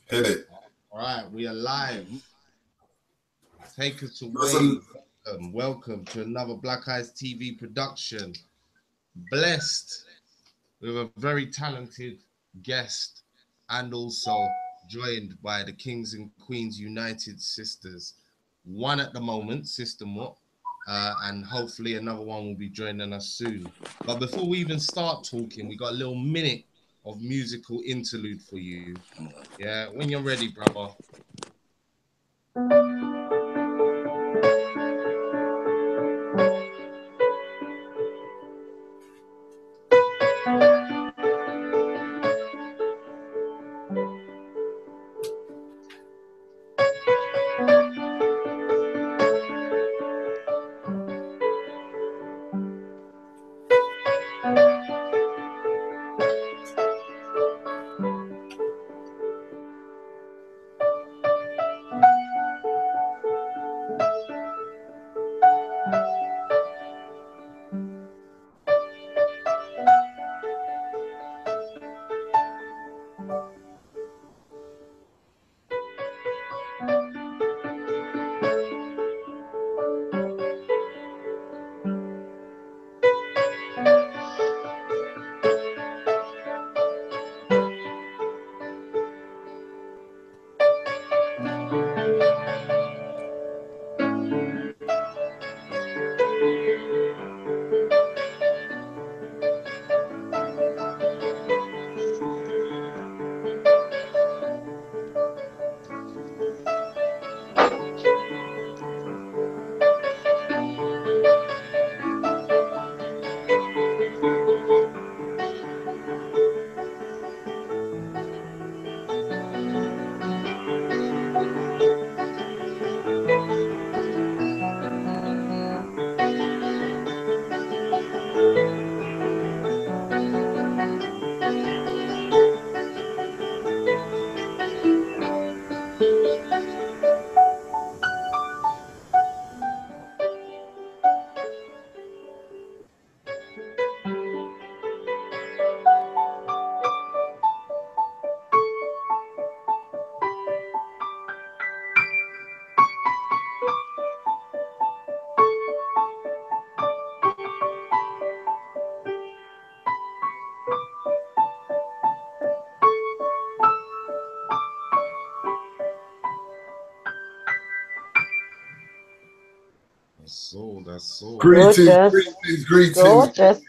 Hit it. All right, we are live. Take us away. Welcome to another Black Eyes TV production. Blessed with a very talented guest and also joined by the Kings and Queens United sisters. One at the moment, Sister Mott, and hopefully another one will be joining us soon. But before we even start talking, we got a little minute of musical interlude for you. Yeah, when you're ready, brother. That's all. Greetings. Gorgeous.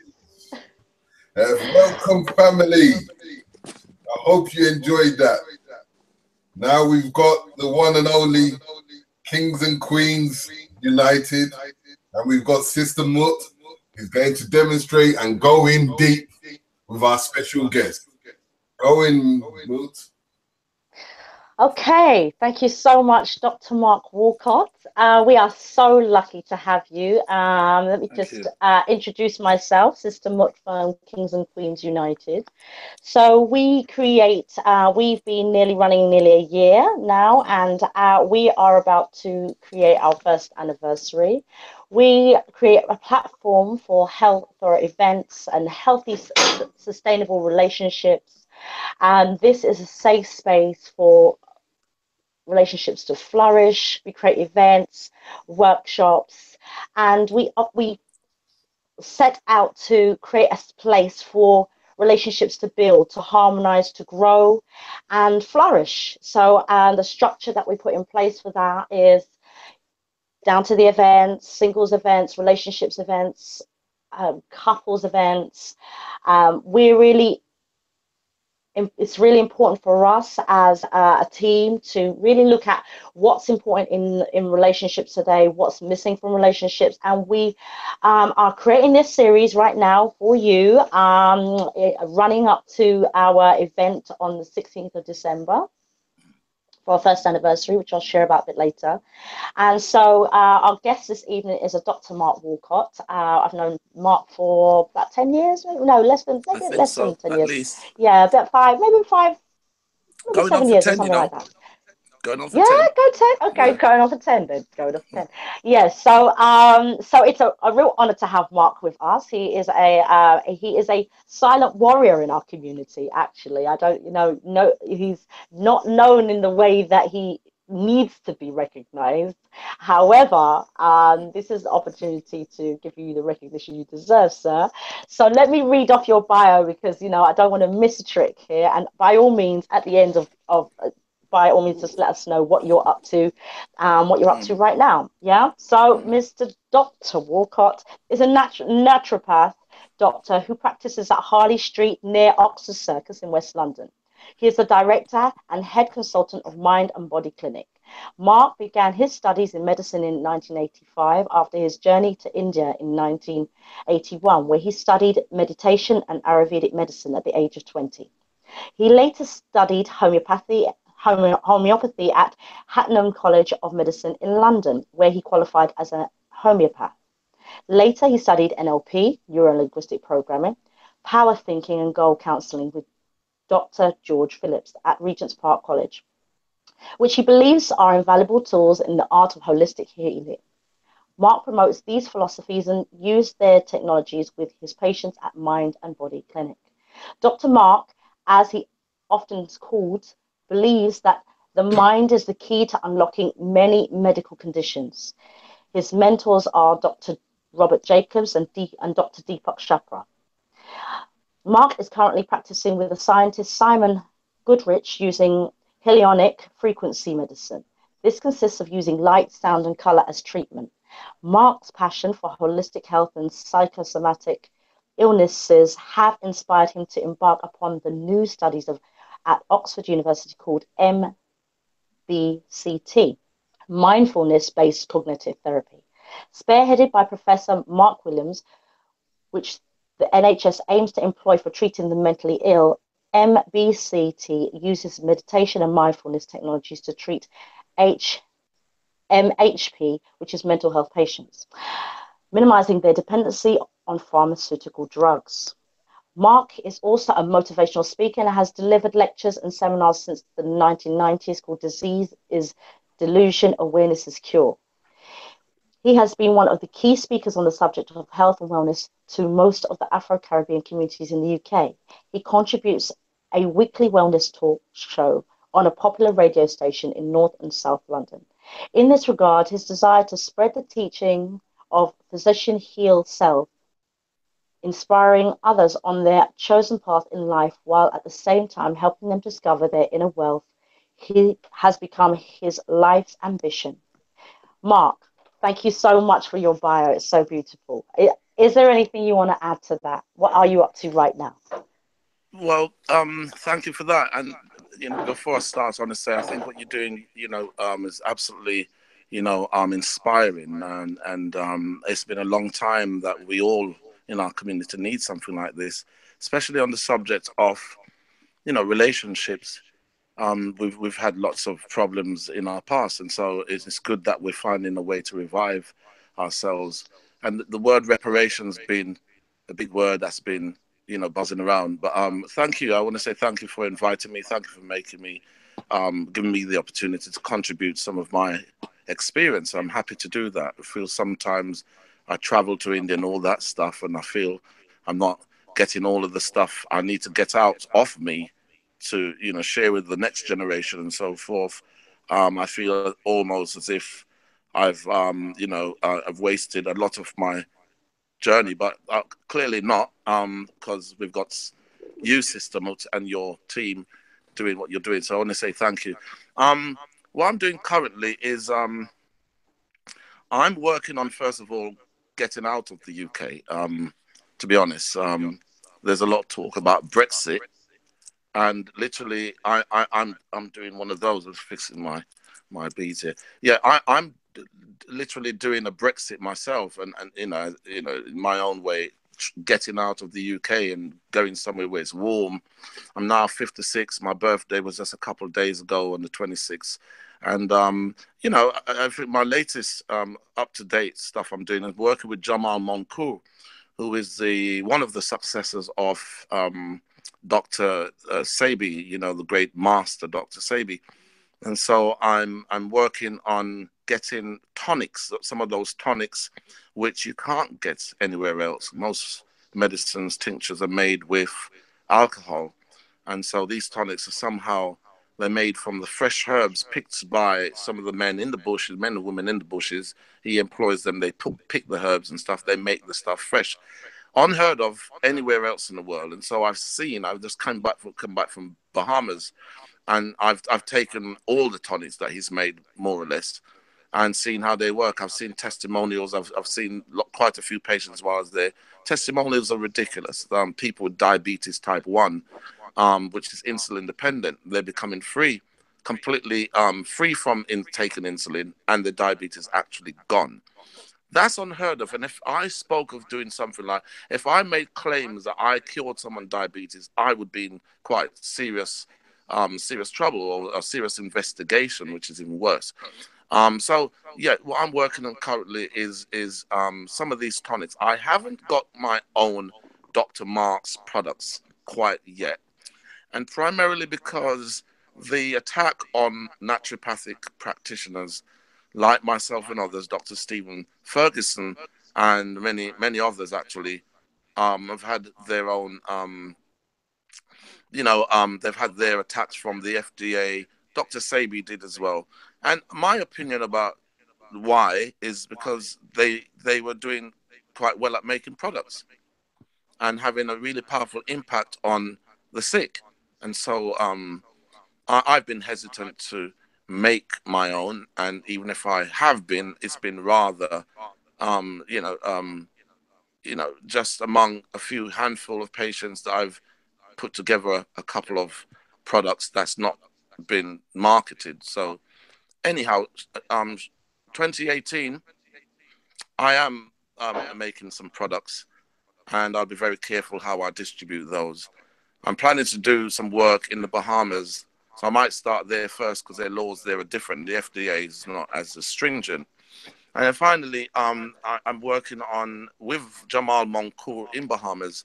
Welcome, family. I hope you enjoyed that. Now we've got the one and only Kings and Queens United, and we've got Sister Mott, who's going to demonstrate and go in deep with our special guest. Go in, Mott. Okay, thank you so much, Dr. Mark Wolcott. We are so lucky to have you. Let me just introduce myself, Sister Mott from Kings and Queens United. So we we've been running nearly a year now, and we are about to create our first anniversary. We create a platform for events and healthy, sustainable relationships. And this is a safe space for relationships to flourish. We create events, workshops, and we set out to create a place for relationships to build, to harmonize, to grow, and flourish. So the structure that we put in place for that is down to the events, singles events, relationships events, couples events. It's really important for us as a team to really look at what's important in relationships today, what's missing from relationships. And we are creating this series right now for you, running up to our event on the 16th of December for our first anniversary, which I'll share about a bit later. And so our guest this evening is a Dr. Mark Wolcott. I've known Mark for about 10 years, maybe? No, less than 10 years. Least. Yeah, about maybe 7 years or something like that. Going on for Yeah, 10. go 10. Okay, Yeah. going on for 10 then. Going on for 10. Yeah, so it's a real honor to have Mark with us. He is a silent warrior in our community, actually. I don't, no, he's not known in the way that he needs to be recognized. However, this is the opportunity to give you the recognition you deserve, sir. So let me read off your bio because, I don't want to miss a trick here. And by all means, at the end of by all means, just let us know what you're up to, what you're up to right now. Yeah. So, Mr. Dr. Wolcott is a naturopath doctor who practices at Harley Street near Oxford Circus in West London. He is the director and head consultant of Mind and Body Clinic. Mark began his studies in medicine in 1985 after his journey to India in 1981, where he studied meditation and Ayurvedic medicine at the age of 20. He later studied homeopathy at Hatton College of Medicine in London, where he qualified as a homeopath. Later, he studied NLP, neuro-linguistic programming, power thinking, and goal counseling with Dr. George Phillips at Regent's Park College, which he believes are invaluable tools in the art of holistic healing. Mark promotes these philosophies and uses their technologies with his patients at Mind and Body Clinic. Dr. Mark, as he often is called, believes that the mind is the key to unlocking many medical conditions. His mentors are Dr. Robert Jacobs and Dr. Deepak Chopra. Mark is currently practicing with the scientist Simon Goodrich using helionic frequency medicine. This consists of using light, sound, and color as treatment. Mark's passion for holistic health and psychosomatic illnesses have inspired him to embark upon the new studies at Oxford University called MBCT, mindfulness-based cognitive therapy. Spearheaded by Professor Mark Williams, which the NHS aims to employ for treating the mentally ill, MBCT uses meditation and mindfulness technologies to treat MHP, which is mental health patients, minimizing their dependency on pharmaceutical drugs. Mark is also a motivational speaker and has delivered lectures and seminars since the 1990s called Disease is Delusion, Awareness is Cure. He has been one of the key speakers on the subject of health and wellness to most of the Afro-Caribbean communities in the UK. He contributes a weekly wellness talk show on a popular radio station in North and South London. In this regard, his desire to spread the teaching of physician heal self, inspiring others on their chosen path in life while at the same time helping them discover their inner wealth, he has become his life's ambition. Mark, thank you so much for your bio. It's so beautiful. Is there anything you want to add to that? What are you up to right now? Well, thank you for that. And before I start, I want to say I think what you're doing, is absolutely, inspiring. And it's been a long time that we all in our community need something like this, especially on the subject of, relationships. We've had lots of problems in our past, and so it's good that we're finding a way to revive ourselves. And the word reparations been a big word that's been buzzing around. But thank you. I want to say thank you for inviting me. Thank you for making me, giving me the opportunity to contribute some of my experience. I'm happy to do that. I feel sometimes I travel to India and all that stuff, and I feel I'm not getting all of the stuff I need to get out of me to share with the next generation and so forth. I feel almost as if I've I've wasted a lot of my journey, but clearly not, because we've got you, Sister Mut, and your team doing what you're doing. So I want to say thank you. What I'm doing currently is I'm working on, first of all, getting out of the UK. To be honest, there's a lot of talk about Brexit. And literally, I'm doing one of those. I was fixing my beads here. Yeah, I'm literally doing a Brexit myself, and in my own way, getting out of the UK and going somewhere where it's warm. I'm now 56. My birthday was just a couple of days ago on the 26th, and I think my latest up to date stuff I'm doing is working with Jamal Moncour, who is one of the successors of Dr. Sebi, the great master Dr. Sebi. And so I'm working on getting tonics, some of those tonics which you can't get anywhere else. Most medicines, tinctures are made with alcohol. And so these tonics are somehow, they're made from the fresh herbs picked by some of the men in the bushes, men and women in the bushes. He employs them, they pick the herbs and stuff, they make the stuff fresh. Unheard of anywhere else in the world. And so I've just come back from Bahamas, and I've taken all the tonics that he's made, more or less, and seen how they work. I've seen testimonials. I've seen quite a few patients while I was there. Testimonials are ridiculous. People with diabetes type 1, which is insulin dependent, they're becoming completely free from taking insulin, and the diabetes actually gone. That's unheard of. And if I spoke of doing something like, if I made claims that I cured someone diabetes, I would be in quite serious trouble, or a serious investigation, which is even worse. So yeah, what I'm working on currently is some of these tonics. I haven't got my own Dr. Mark's products quite yet, and primarily because the attack on naturopathic practitioners like myself and others, Dr. Stephen Ferguson and many others actually, have had their own they've had their attacks from the FDA. Dr. Sabi did as well. And my opinion about why is because they were doing quite well at making products and having a really powerful impact on the sick. And so I've been hesitant to make my own, and even if I have been, it's been rather just among a few handful of patients that I've put together a couple of products that's not been marketed. So anyhow, 2018, I am making some products, and I'll be very careful how I distribute those. I'm planning to do some work in the Bahamas, so I might start there first because their laws there are different. The FDA is not as stringent. And then finally, I'm working on, with Jamal Moncour in Bahamas,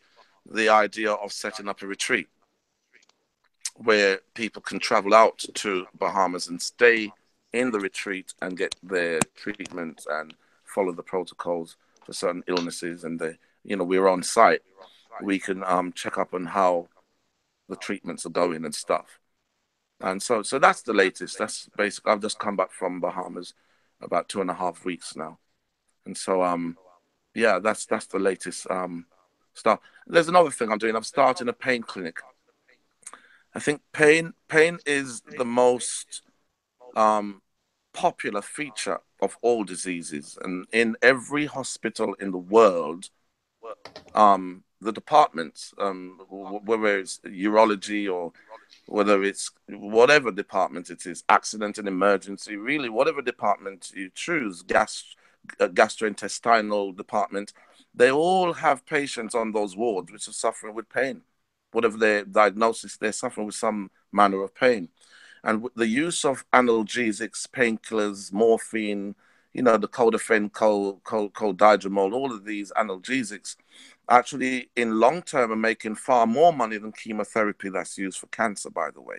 the idea of setting up a retreat where people can travel out to Bahamas and stay in the retreat and get their treatments and follow the protocols for certain illnesses. And we're on site. We can check up on how the treatments are going and stuff. And so that's the latest. That's basically, I've just come back from Bahamas about 2.5 weeks now. And so yeah, that's the latest stuff. There's another thing I'm doing. I'm starting a pain clinic. I think pain is the most popular feature of all diseases, and in every hospital in the world, the departments, whether it's urology or whether it's whatever department it is, accident and emergency, really whatever department you choose, gastrointestinal department, they all have patients on those wards which are suffering with pain. Whatever their diagnosis, they're suffering with some manner of pain. And the use of analgesics, painkillers, morphine, the codofen, codidromol, all of these analgesics, actually in long term are making far more money than chemotherapy that's used for cancer, by the way.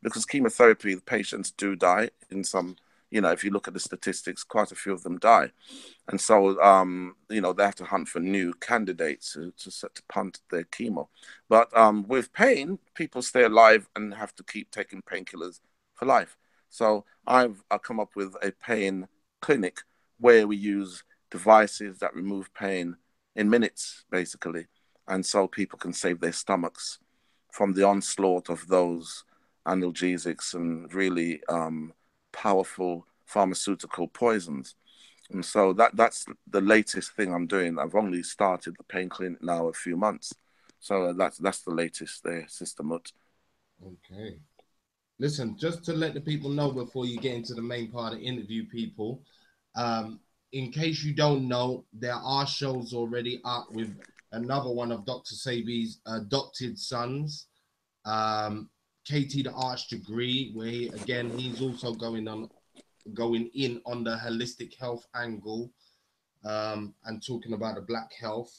Because chemotherapy, the patients do die in some, if you look at the statistics, quite a few of them die. And so, they have to hunt for new candidates to punt their chemo. But with pain, people stay alive and have to keep taking painkillers for life. So I've come up with a pain clinic where we use devices that remove pain in minutes, basically. And so people can save their stomachs from the onslaught of those analgesics and really powerful pharmaceutical poisons. And so that's the latest thing I'm doing. I've only started the pain clinic now a few months. So that's the latest there, Sister Mutt. Okay. Listen, just to let the people know before you get into the main part of the interview, people, in case you don't know, there are shows already up with another one of Dr. Sabi's adopted sons, Katie the Arch Degree, where he's also going in on the holistic health angle, and talking about the black health.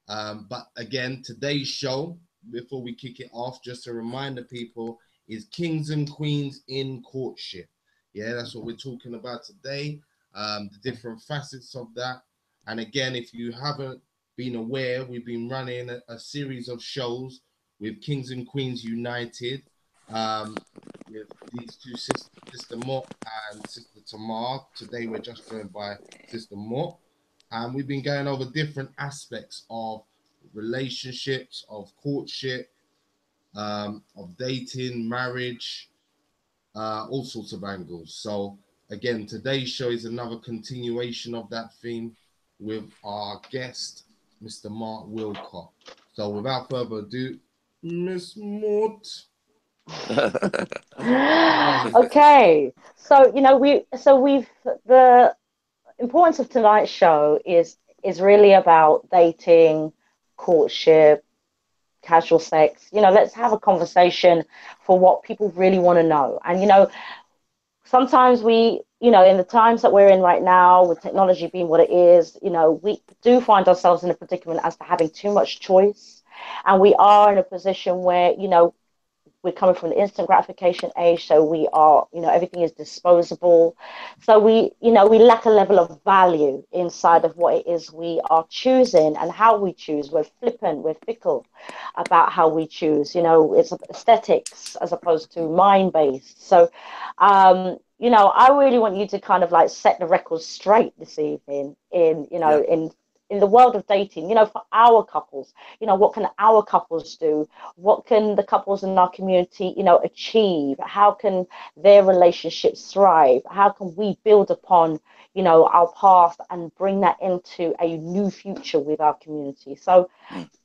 But again, today's show, before we kick it off, just to remind the people, is Kings and Queens in Courtship. Yeah, that's what we're talking about today. The different facets of that. And again, if you haven't been aware, we've been running a series of shows with Kings and Queens United, with these two sisters, Sister Mort and Sister Tamar. Today we're just joined by Sister Mort, and we've been going over different aspects of relationships, of courtship, of dating, marriage, all sorts of angles. So again, today's show is another continuation of that theme with our guest, Mr. Mark Wolcott. So without further ado, Miss Mort. Okay, so the importance of tonight's show is really about dating, courtship, casual sex. Let's have a conversation for what people really want to know. And sometimes in the times that we're in right now, with technology being what it is, we do find ourselves in a predicament as to having too much choice. And we are in a position where, we're coming from an instant gratification age, so we are, everything is disposable. So we lack a level of value inside of what it is we are choosing and how we choose. We're flippant, we're fickle about how we choose. It's aesthetics as opposed to mind-based. So, I really want you to kind of like set the record straight this evening in the world of dating, for our couples. What can our couples do? What can the couples in our community, achieve? How can their relationships thrive? How can we build upon, our past and bring that into a new future with our community?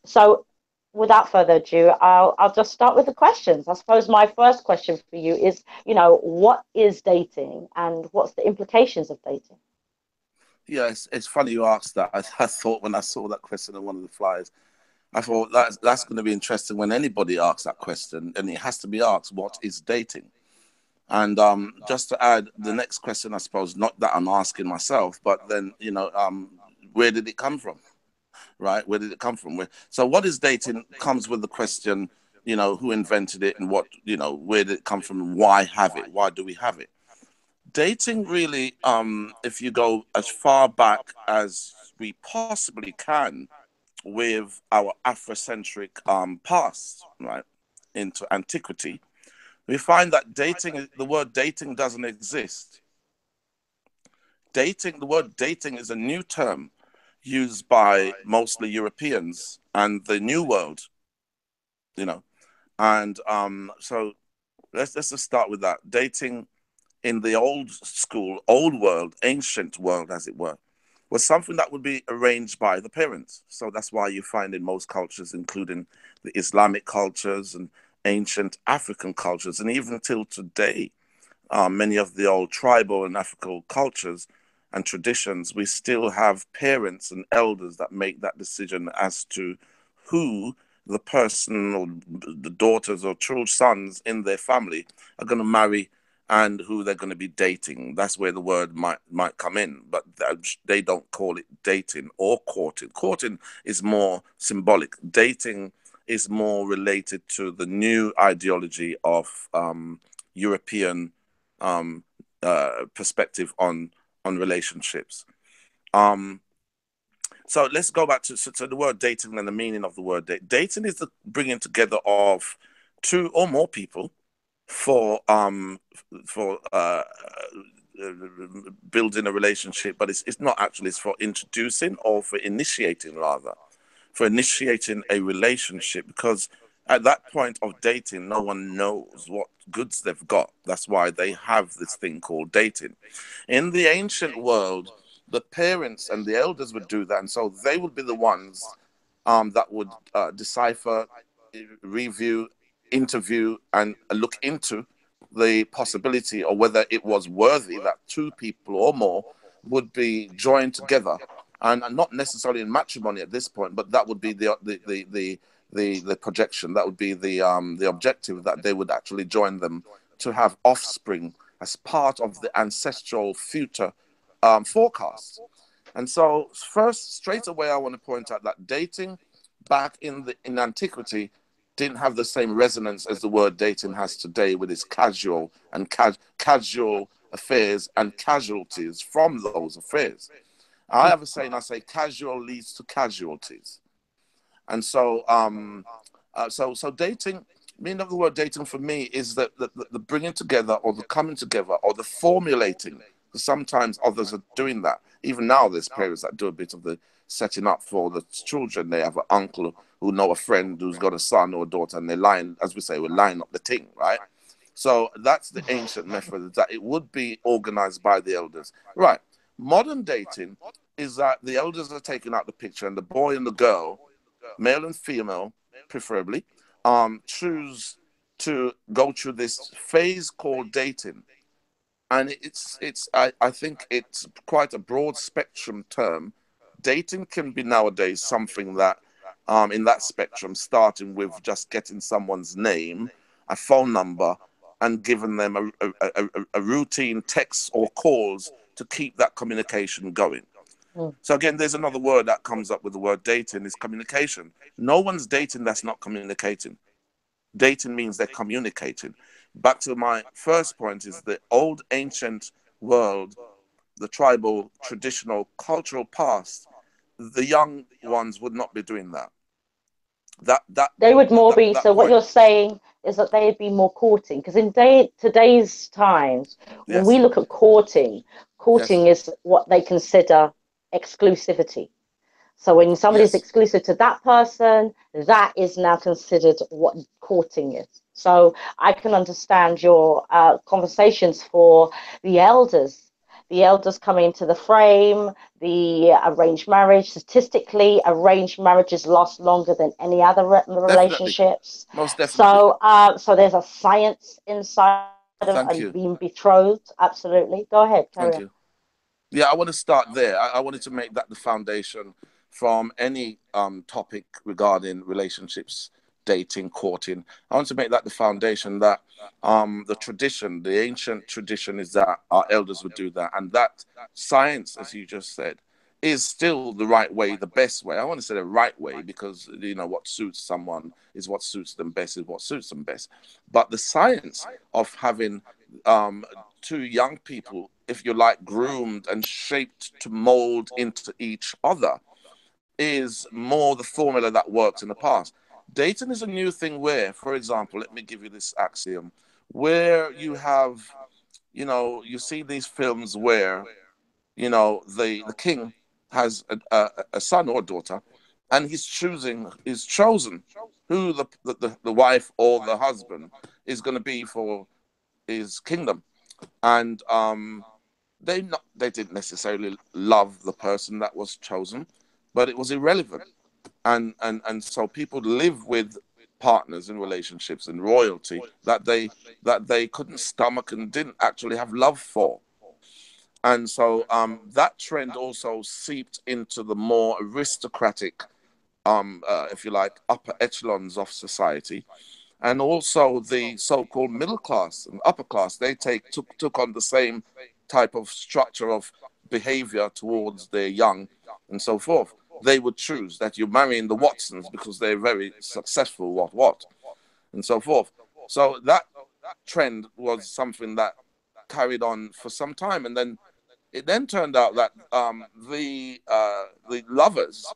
So without further ado, I'll just start with the questions. I suppose my first question for you is, what is dating and what's the implications of dating? Yeah, it's funny you asked that. I thought when I saw that question on one of the flyers, I thought that's going to be interesting when anybody asks that question, and it has to be asked, what is dating? And just to add, the next question, I suppose, not that I'm asking myself, but then, where did it come from? Right? Where did it come from? So what is dating comes with the question, who invented it and what, where did it come from and why have it? Why do we have it? Dating really, if you go as far back as we possibly can with our Afrocentric past, right, into antiquity, we find that the word dating doesn't exist. The word dating is a new term used by mostly Europeans and the New World, and so let's just start with that. Dating in the old school, old world, ancient world, as it were, was something that would be arranged by the parents. So that's why you find in most cultures, including the Islamic cultures and ancient African cultures, and even till today, many of the old tribal and African cultures and traditions, we still have parents and elders that make that decision as to who the person or the daughters or children, sons in their family are going to marry and who they're going to be dating. That's where the word might come in, but they don't call it dating or courting. Courting is more symbolic. Dating is more related to the new ideology of European perspective on relationships. So let's go back to the word dating and the meaning of the word date. Dating is the bringing together of two or more people for building a relationship, but it's not actually. It's for introducing or for initiating, rather, for initiating a relationship, because at that point of dating, no one knows what goods they've got. That's why they have this thing called dating. In the ancient world, the parents and the elders would do that, and so they would be the ones that would decipher, review, interview, and look into the possibility or whether it was worthy that two people or more would be joined together, and not necessarily in matrimony at this point, but that would be the projection. That would be the objective, that they would actually join them to have offspring as part of the ancestral future forecast. And so, first, straight away, I want to point out that dating back in antiquity didn't have the same resonance as the word dating has today, with its casual and casual affairs and casualties from those affairs. I have a saying, I say casual leads to casualties. And so, so dating, meaning of the word dating for me is that the bringing together, or the coming together, or the formulating. Sometimes others are doing that. Even now, there's parents that do a bit of the setting up for the children. They have an uncle who know a friend who's got a son or a daughter, and they line, as we say, we line up the thing, right? So that's the ancient method, that it would be organized by the elders. Right. Modern dating is that the elders are taking out the picture, and the boy and the girl, male and female, preferably, choose to go through this phase called dating. And I think it's quite a broad spectrum term. Dating can be nowadays something that, in that spectrum, starting with just getting someone's name, a phone number, and giving them a routine text or calls to keep that communication going. So again, there's another word that comes up with the word dating, is communication. No one's dating that's not communicating. Dating means they're communicating. Back to my first point, is the old ancient world, the tribal, traditional, cultural past, the young ones would not be doing that. They would more be, so what you're saying is that they'd be more courting, because in today's times, when we look at courting is what they consider exclusivity. So when somebody's exclusive to that person, that is now considered what courting is. So I can understand your conversations for the elders coming into the frame, the arranged marriage. Statistically, arranged marriages last longer than any other relationships. Most definitely. So there's a science inside of being betrothed. Absolutely. Go ahead. Carry on. Yeah, I want to start there. I wanted to make that the foundation from any topic regarding relationships, dating, courting. I want to make that the foundation, that the tradition, the ancient tradition, is that our elders would do that. And that science, as you just said, is still the right way, the best way. I want to say the right way, because, you know, what suits someone is what suits them best, is what suits them best. But the science of having two young people, if you like, groomed and shaped to mold into each other, is more the formula that worked in the past. Dating is a new thing where, for example, let me give you this axiom, where you have, you know, you see these films where, you know, the king has a son or daughter, and he's chosen who the wife or the husband is going to be for his kingdom. And they didn't necessarily love the person that was chosen, but it was irrelevant. And so people live with partners in relationships and royalty that they couldn't stomach and didn't actually have love for. And so that trend also seeped into the more aristocratic, if you like, upper echelons of society. And also the so-called middle class and upper class, they took on the same type of structure of behavior towards their young and so forth. They would choose that you're marrying the Watsons because they're very successful, what, and so forth. So that trend was something that carried on for some time. And then it then turned out that the lovers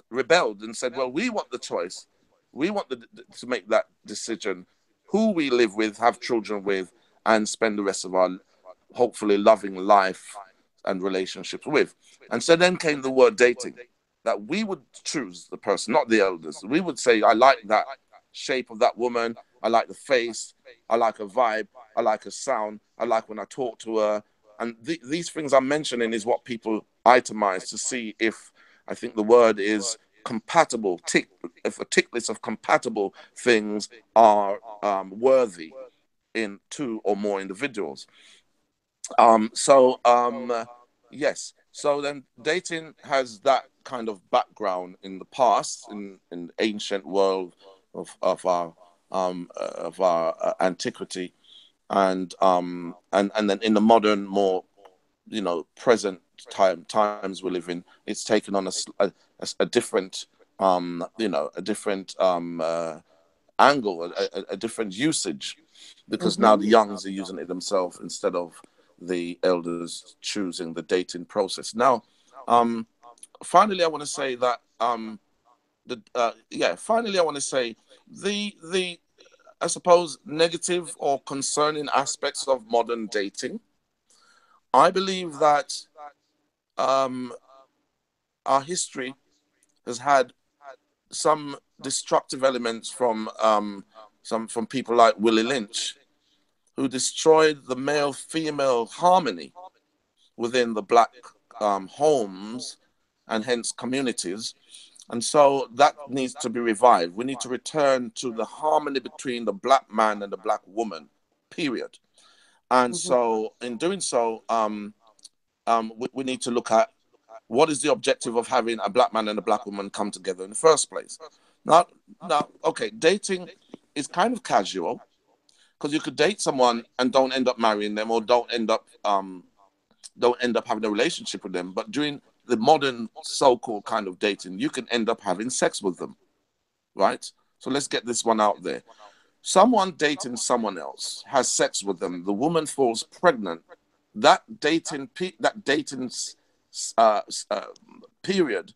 rebelled and said, well, we want the choice. We want to make that decision, who we live with, have children with, and spend the rest of our hopefully loving life and relationships with. And so then came the word dating, that we would choose the person, not the elders. We would say, I like that shape of that woman. I like the face. I like her vibe. I like her sound. I like when I talk to her. And these things I'm mentioning is what people itemize to see if, I think the word is compatible, if a tick list of compatible things are worthy in two or more individuals. Yes. So then dating has that kind of background in the past, in the ancient world of our antiquity, and then in the modern, more, you know, present times we live in, it's taken on a different, you know, a different angle, a different usage, because now the youngs are using it themselves instead of the elders choosing the dating process. Now, finally, I want to say that finally, I want to say the I suppose negative or concerning aspects of modern dating. I believe that our history has had some destructive elements from people like Willie Lynch, who destroyed the male-female harmony within the black homes and hence communities. And so that needs to be revived. We need to return to the harmony between the black man and the black woman, period. And so in doing so, we need to look at what is the objective of having a black man and a black woman come together in the first place. Now, okay, dating is kind of casual, because you could date someone and don't end up marrying them, or don't end up having a relationship with them. But during the modern so-called kind of dating, you can end up having sex with them, right? So let's get this one out there. Someone dating someone else, has sex with them, the woman falls pregnant. That dating period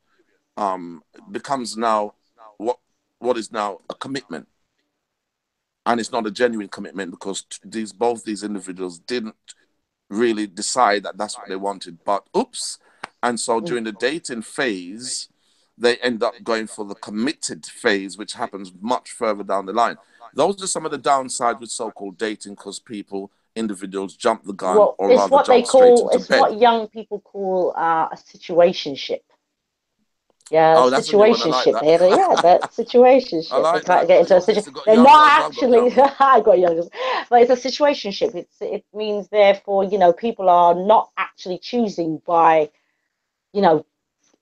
becomes now what is now a commitment. And it's not a genuine commitment, because both these individuals didn't really decide that that's what they wanted, but oops. And so during the dating phase, they end up going for the committed phase, which happens much further down the line. Those are some of the downsides with so-called dating, because individuals jump the gun, Well, or it's rather what they jump straight call, into it's bed. what young people call a situationship. Yeah, Oh, that's a new one. I like situationship. that. Yeah, that situationship. I They like can't that. get into a At least situation. they got They're young not ones. I've got actually. young ones. I got youngers, but it's a situationship. It means therefore, people are not actually choosing by,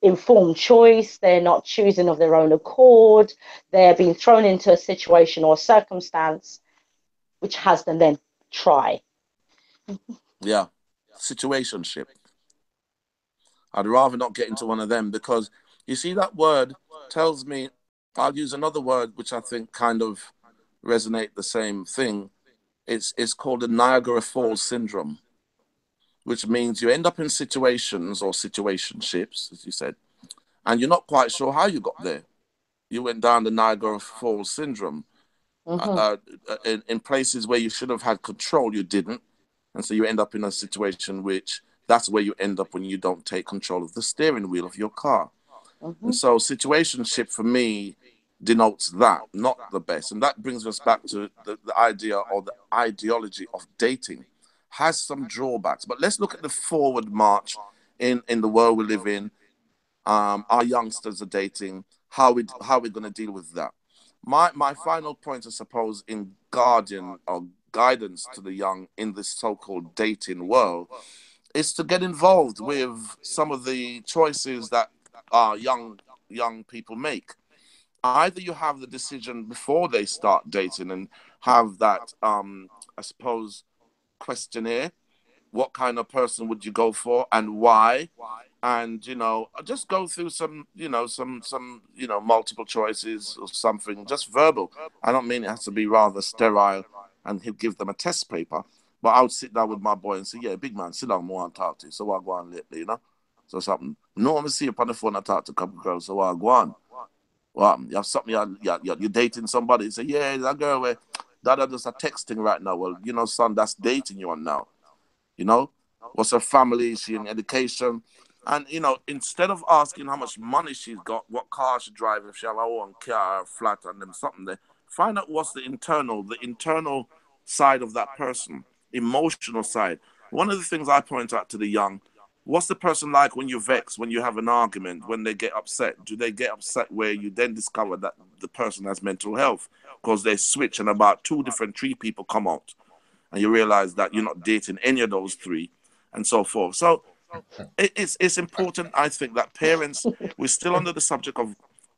informed choice. They're not choosing of their own accord. They're being thrown into a situation or circumstance which has them then try. Yeah, situationship. I'd rather not get into one of them, because you see, that word tells me, I'll use another word which I think kind of resonate the same thing. It's called the Niagara Falls syndrome, which means you end up in situations or situationships, as you said, and you're not quite sure how you got there. You went down the Niagara Falls syndrome. In places where you should have had control, you didn't. And so you end up in a situation which, that's where you end up when you don't take control of the steering wheel of your car. And so situationship for me denotes that, not the best. And that brings us back to the idea, or the ideology of dating has some drawbacks. But let's look at the forward march in the world we live in. Our youngsters are dating. How we're going to deal with that? My final point, I suppose, in guardian or guidance to the young in this so-called dating world, is to get involved with some of the choices that our young people make. Either you have the decision before they start dating and have that, I suppose, questionnaire. What kind of person would you go for, and why? And just go through some multiple choices or something, just verbal. I don't mean it has to be rather sterile, and he'll give them a test paper. But I would sit down with my boy and say, yeah, big man, sit down, more and talk to you. So I go on lately, So something. No, I'm see you on the phone, I talk to a couple of girls, so I go on. Well, you have something, you're dating somebody. You say, yeah, that girl where that just a texting right now. Well, son, that's dating you on now. What's her family? Is she in education? And, instead of asking how much money she's got, what car she drives, if she have her own car, flat, and them something there, find out what's the internal side of that person, emotional side. One of the things I point out to the young, what's the person like when you're vexed, when you have an argument, when they get upset? Do they get upset where you then discover that the person has mental health because they switch and about 3 people come out, and you realize that you're not dating any of those 3, and so forth. So it's important, I think, that parents, we're still under the subject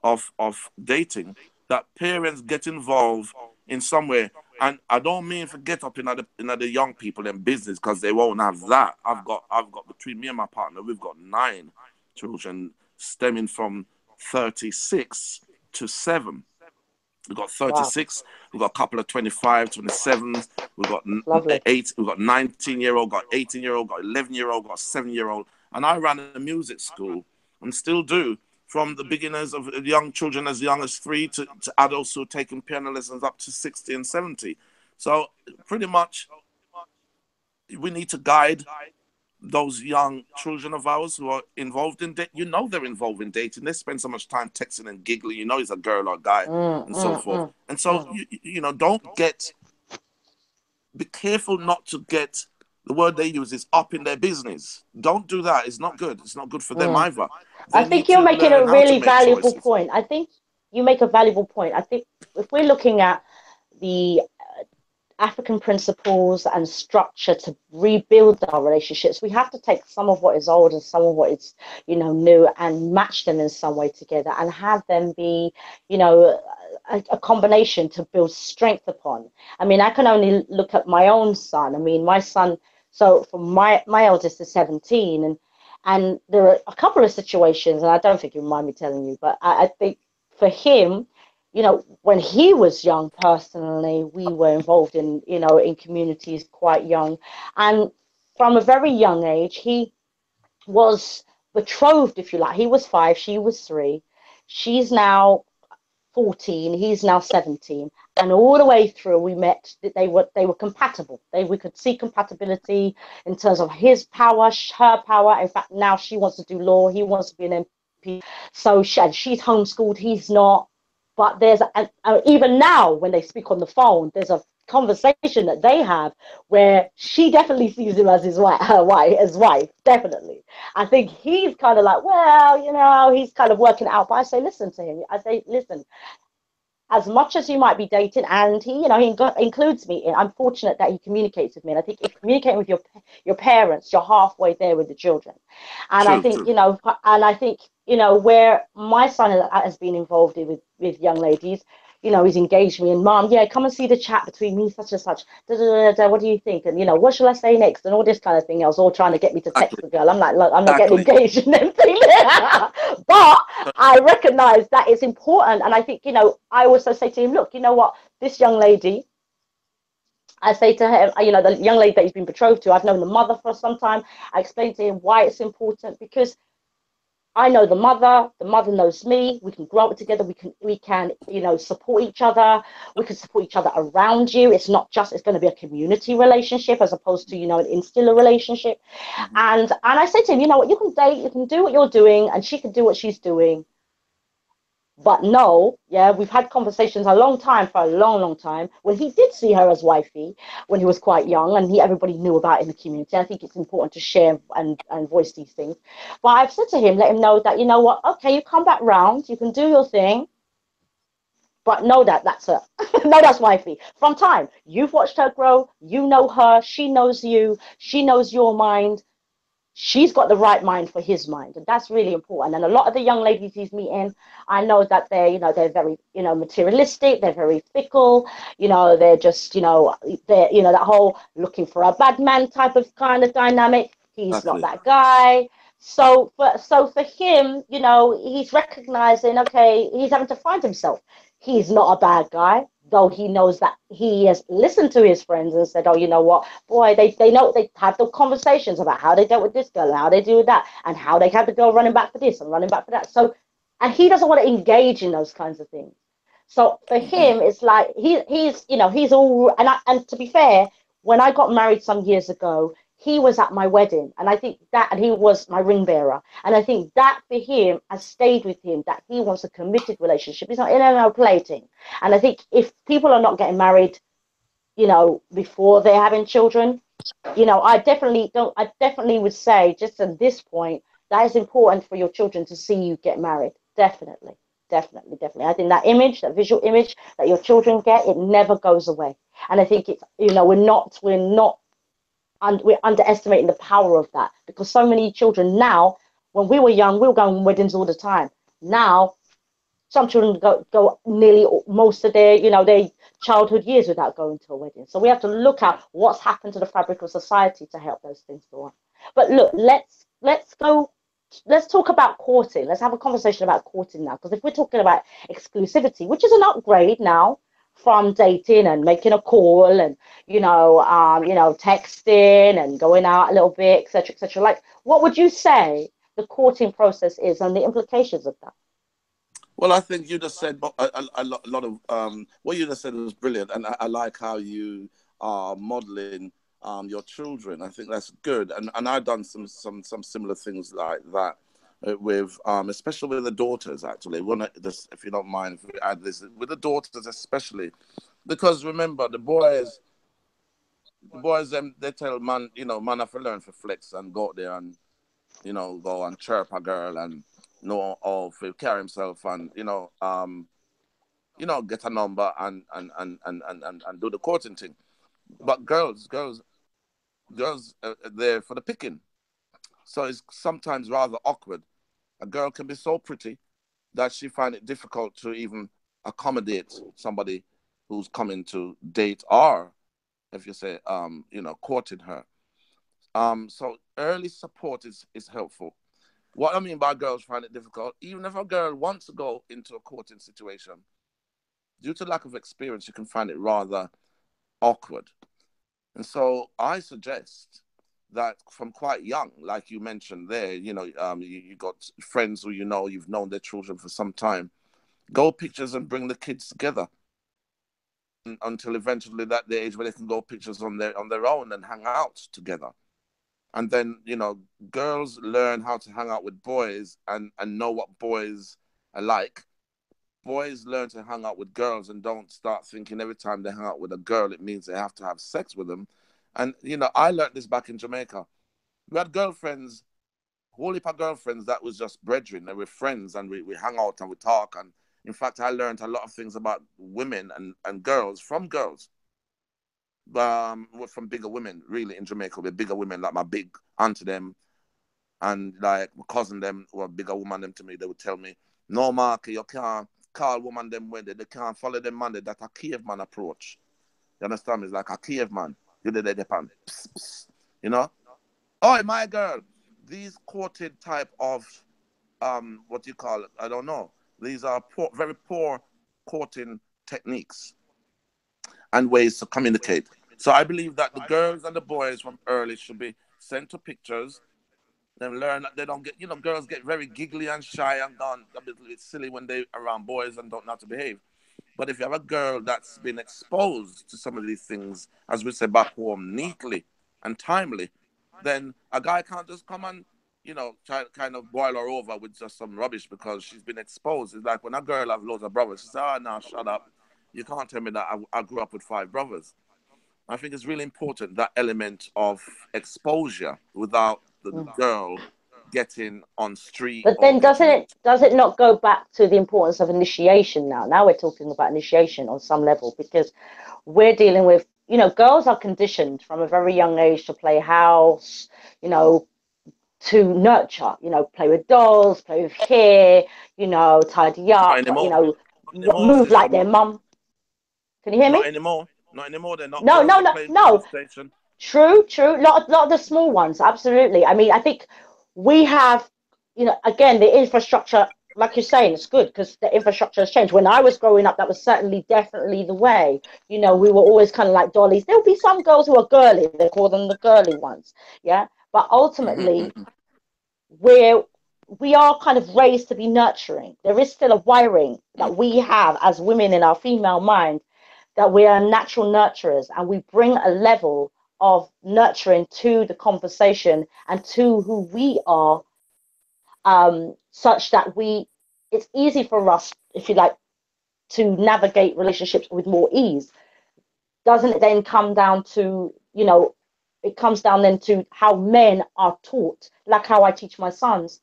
of dating, that parents get involved in some way. And I don't mean to get up in the young people in business, because they won't have that. I've got between me and my partner, we've got 9 children stemming from 36 to 7. We've got 36. Wow. We've got a couple of 25, 27s. We've got Lovely. 8. We've got 19-year-old, got 18-year-old, got 11-year-old, got 7-year-old. And I ran a music school and still do, from the beginners of young children as young as 3 to adults who are taking piano lessons up to 60 and 70. So pretty much we need to guide those young children of ours who are involved in dating. You know they're involved in dating. They spend so much time texting and giggling. You know he's a girl or a guy and so forth. And so, you know, be careful not to get, the word they use is up in their business. Don't do that. It's not good. It's not good for them either. I think you're making a really valuable point. I think you make a valuable point. I think if we're looking at the African principles and structure to rebuild our relationships, we have to take some of what is old and some of what is, you know, new, and match them in some way together and have them be, you know, a combination to build strength upon. I mean, I can only look at my own son. I mean, my son, so for my eldest is 17, and there are a couple of situations, and I don't think you mind me telling you, but I think for him, you know, when he was young, personally, we were involved in, you know, in communities quite young. And from a very young age, he was betrothed, if you like. He was 5, she was 3. She's now 14, he's now 17. And all the way through, we met, they were compatible. We could see compatibility in terms of his power, her power. In fact, now she wants to do law, he wants to be an MP. So she's homeschooled, he's not. But there's, even now when they speak on the phone, there's a conversation that they have where she definitely sees him as her wife, definitely. I think he's kind of like, well, you know, he's kind of working it out. But I say, listen to him. I say, listen, as much as you might be dating, and he, you know, he includes me in, I'm fortunate that he communicates with me. And I think if communicating with your parents, you're halfway there with the children. And I think, you know, and I think, you know, where my son has been involved with young ladies, you know, he's engaged me, and mom, yeah, come and see the chat between me, such and such. What do you think? And, you know, what shall I say next? And all this kind of thing. I was all trying to get me to text the girl. I'm like, look, I'm not getting engaged in anything. But I recognize that it's important. And I think, you know, I also say to him, look, you know what, this young lady, I say to him, you know, the young lady that he's been betrothed to, I've known the mother for some time. I explained to him why it's important, because I know the mother knows me. We can grow up together. We can, you know, support each other. We can support each other around you. It's not just, it's going to be a community relationship as opposed to, you know, an insular relationship. And I say to him, you know what, you can date, you can do what you're doing, and she can do what she's doing. But no, yeah, we've had conversations for a long time, when he did see her as wifey, when he was quite young, and everybody knew about it in the community. I think it's important to share and voice these things. But I've said to him, let him know that, you know what, okay, you come back round, you can do your thing, but know that that's her. No, that's wifey. From time, you've watched her grow, you know her, she knows you, she knows your mind. She's got the right mind for his mind, and that's really important. And a lot of the young ladies he's meeting, I know that they're, you know, they're very, you know, materialistic, they're very fickle, you know, they're just, you know, they're, you know, that whole looking for a bad man type of kind of dynamic. He's not that guy. So for him, you know, he's recognizing, okay, he's having to find himself. He's not a bad guy, though he knows that he has listened to his friends and said, oh, you know what, boy, they know, they have the conversations about how they dealt with this girl and how they do with that and how they had the girl running back for this and running back for that. So, and he doesn't want to engage in those kinds of things. So for him, it's like he's, you know, he's all, and to be fair, when I got married some years ago, he was at my wedding, and I think that, and he was my ring bearer, and I think that for him has stayed with him, that he wants a committed relationship. He's not in and out plating. And I think if people are not getting married, you know, before they're having children, you know, I definitely would say, just at this point, that is important for your children to see you get married. Definitely. I think that image, that visual image that your children get, it never goes away. And I think it's, you know, we're underestimating the power of that, because so many children now, when we were young, we were going to weddings all the time. Now, some children go nearly most of their, you know, their childhood years without going to a wedding. So we have to look at what's happened to the fabric of society to help those things go on. But look, let's go let's talk about courting. Let's have a conversation about courting now, because if we're talking about exclusivity, which is an upgrade now from dating and making a call and texting and going out a little bit, etc., etc. Like, what would you say the courting process is and the implications of that? Well, I think you just said a lot of what you just said was brilliant, and I like how you are modeling your children. I think that's good, and I've done some similar things like that with especially with the daughters. Actually, this, if you don't mind, if we add this with the daughters, especially because remember the boys, they tell man, man have to learn for flex and go out there and go and chirp a girl and know how to carry himself and get a number and do the courting thing. But girls they're for the picking. So it's sometimes rather awkward. A girl can be so pretty that she find it difficult to even accommodate somebody who's coming to date, or if you say courting her. So early support is helpful. What I mean by girls find it difficult, even if a girl wants to go into a courting situation, due to lack of experience, you can find it rather awkward. And so I suggest that from quite young, like you mentioned there, you got friends who you've known their children for some time, go pictures and bring the kids together until eventually that the age where they can go pictures on their own and hang out together. And then, girls learn how to hang out with boys and know what boys are like. Boys learn to hang out with girls and don't start thinking every time they hang out with a girl, it means they have to have sex with them. And, I learned this back in Jamaica. We had girlfriends, whole heap of girlfriends that was just brethren. They were friends and we hang out and we talk. And in fact, I learned a lot of things about women and girls from girls. From bigger women, really, in Jamaica, with bigger women, like my big auntie them, and like my cousin them, who are bigger woman them to me, they would tell me, no, Mark, you can't call woman them when they can't follow them man, that a caveman approach. You understand me? It's like a caveman. You did the pan. Oh, my girl, these courted type of, what you call it, I don't know. These are very poor courting techniques and ways to communicate. So I believe that the girls and the boys from early should be sent to pictures. They learn that they don't get, girls get very giggly and shy and gone a bit silly when they around boys and don't know how to behave. But if you have a girl that's been exposed to some of these things, as we say back home, neatly and timely, then a guy can't just come and, try kind of boil her over with just some rubbish because she's been exposed. It's like when a girl has loads of brothers, she says, oh, no, shut up. You can't tell me that I grew up with 5 brothers. I think it's really important, that element of exposure without the girl getting on street. But then does it not go back to the importance of initiation now? Now we're talking about initiation on some level, because we're dealing with, girls are conditioned from a very young age to play house, to nurture, play with dolls, play with hair, tidy up, move like their mum. Can you hear me? Not anymore. Not anymore. They're not. No. True. Lot of the small ones, absolutely. I mean, I think we have, again, the infrastructure, like you're saying, it's good because the infrastructure has changed. When I was growing up, that was definitely the way. We were always kind of like dollies. There'll be some girls who are girly. They call them the girly ones. Yeah. But ultimately, we are kind of raised to be nurturing. There is still a wiring that we have as women in our female mind, that we are natural nurturers, and we bring a level of nurturing to the conversation and to who we are, such that it's easy for us, if you like, to navigate relationships with more ease. Doesn't it then come down to, it comes down then to how men are taught, like how I teach my sons,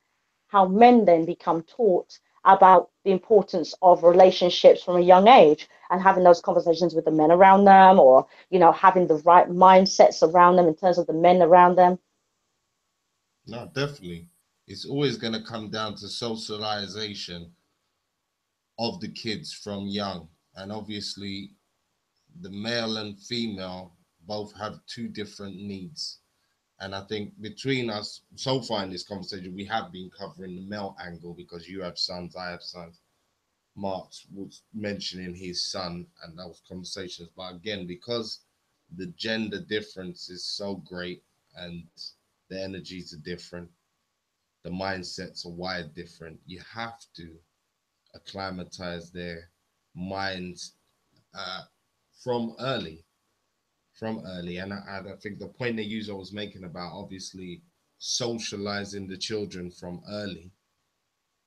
how men then become taught about the importance of relationships from a young age, and having those conversations with the men around them, or having the right mindsets around them in terms of the men around them. No, definitely. It's always going to come down to socialization of the kids from young. And obviously the male and female both have 2 different needs. And I think between us so far in this conversation, we have been covering the male angle because you have sons, I have sons. Mark was mentioning his son and those conversations. But again, because the gender difference is so great and the energies are different, the mindsets are wired different, you have to acclimatize their minds from early. And I think the point the user was making about obviously socializing the children from early.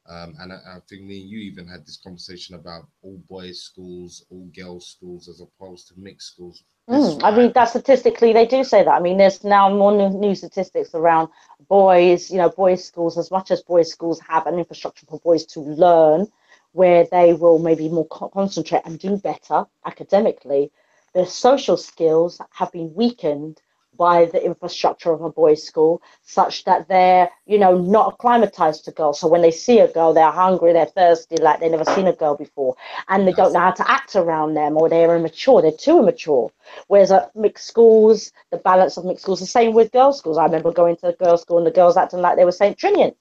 And I think me and you even had this conversation about all boys schools, all girls schools, as opposed to mixed schools. I mean, that statistically, they do say that. I mean, there's now more new statistics around boys, boys' schools, as much as boys' schools have an infrastructure for boys to learn, where they will maybe more concentrate and do better academically. Their social skills have been weakened by the infrastructure of a boys' school, such that they're, not acclimatized to girls. So when they see a girl, they're hungry, they're thirsty, like they've never seen a girl before, and they don't know how to act around them, or they're immature, they're too immature. Whereas at mixed schools, the balance of mixed schools, the same with girls' schools. I remember going to a girls' school and the girls acting like they were St. Trinians.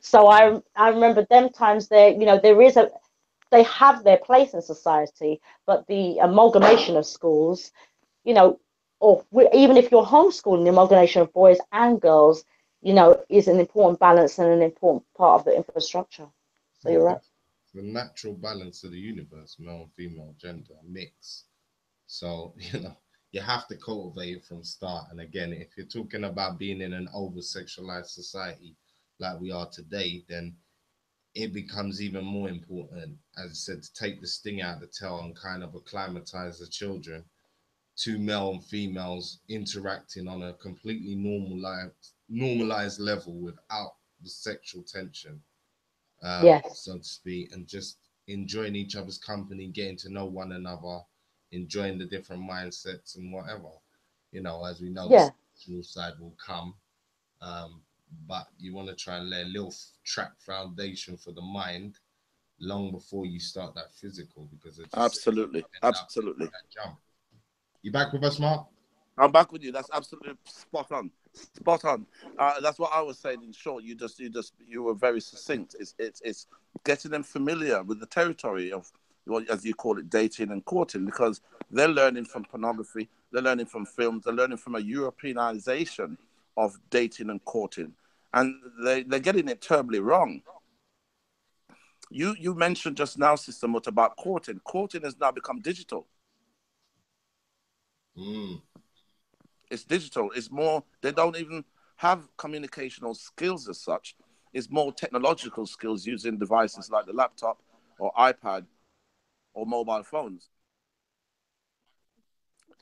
So I remember them times there, they have their place in society, but the amalgamation of schools, even if you're homeschooling, the amalgamation of boys and girls, is an important balance and an important part of the infrastructure. So you're right. The natural balance of the universe, male and female gender mix. So, you have to cultivate it from start. And again, if you're talking about being in an over-sexualized society like we are today, then it becomes even more important, as I said, to take the sting out of the tail and kind of acclimatize the children to male and females interacting on a completely normalized level without the sexual tension, so to speak, and just enjoying each other's company, getting to know one another, enjoying the different mindsets and whatever, as we know, the sexual side will come. But you want to try and lay a little track foundation for the mind long before you start that physical, because it's absolutely. Jump. You back with us, Mark? I'm back with you. That's absolutely spot on. That's what I was saying. In short, you were very succinct. It's getting them familiar with the territory of what, as you call it, dating and courting, because they're learning from pornography, they're learning from films, they're learning from a Europeanization of dating and courting, and they're getting it terribly wrong. You mentioned just now, Sister Mut, about courting. Courting has now become digital. It's digital. It's more, they don't even have communicational skills as such. It's more technological skills using devices like the laptop or iPad or mobile phones.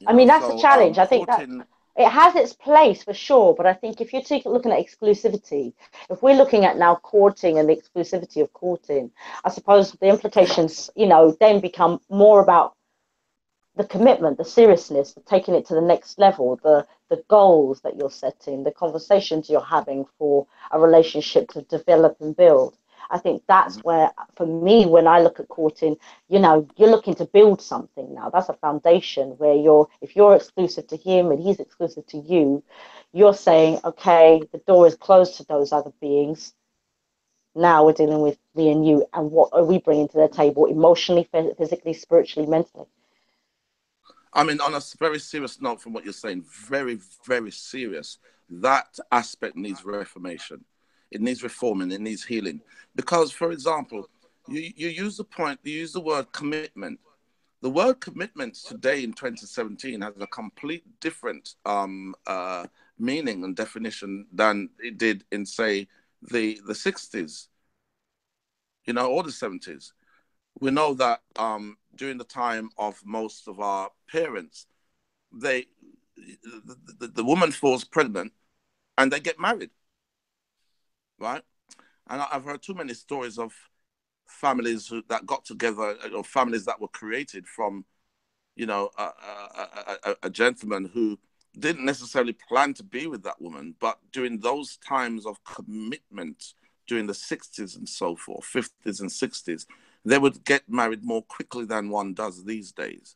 I mean, that's a challenge. I think that it has its place for sure, but I think if you're looking at exclusivity, if we're looking at now courting and the exclusivity of courting, I suppose the implications, then become more about the commitment, the seriousness, the taking it to the next level, the goals that you're setting, the conversations you're having for a relationship to develop and build. I think that's where, for me, when I look at courting, you're looking to build something now. That's a foundation where if you're exclusive to him and he's exclusive to you, you're saying, okay, the door is closed to those other beings. Now we're dealing with me and you, and what are we bringing to the table emotionally, physically, spiritually, mentally? I mean, on a very serious note from what you're saying, very, very serious, that aspect needs reformation. It needs reforming. It needs healing. Because, for example, you use the word commitment. The word commitment today in 2017 has a complete different meaning and definition than it did in, say, the 60s, or the 70s. We know that during the time of most of our parents, the woman falls pregnant and they get married, right? And I've heard too many stories of families that got together, or families that were created from, a gentleman who didn't necessarily plan to be with that woman, but during those times of commitment, during the 60s and so forth, 50s and 60s, they would get married more quickly than one does these days.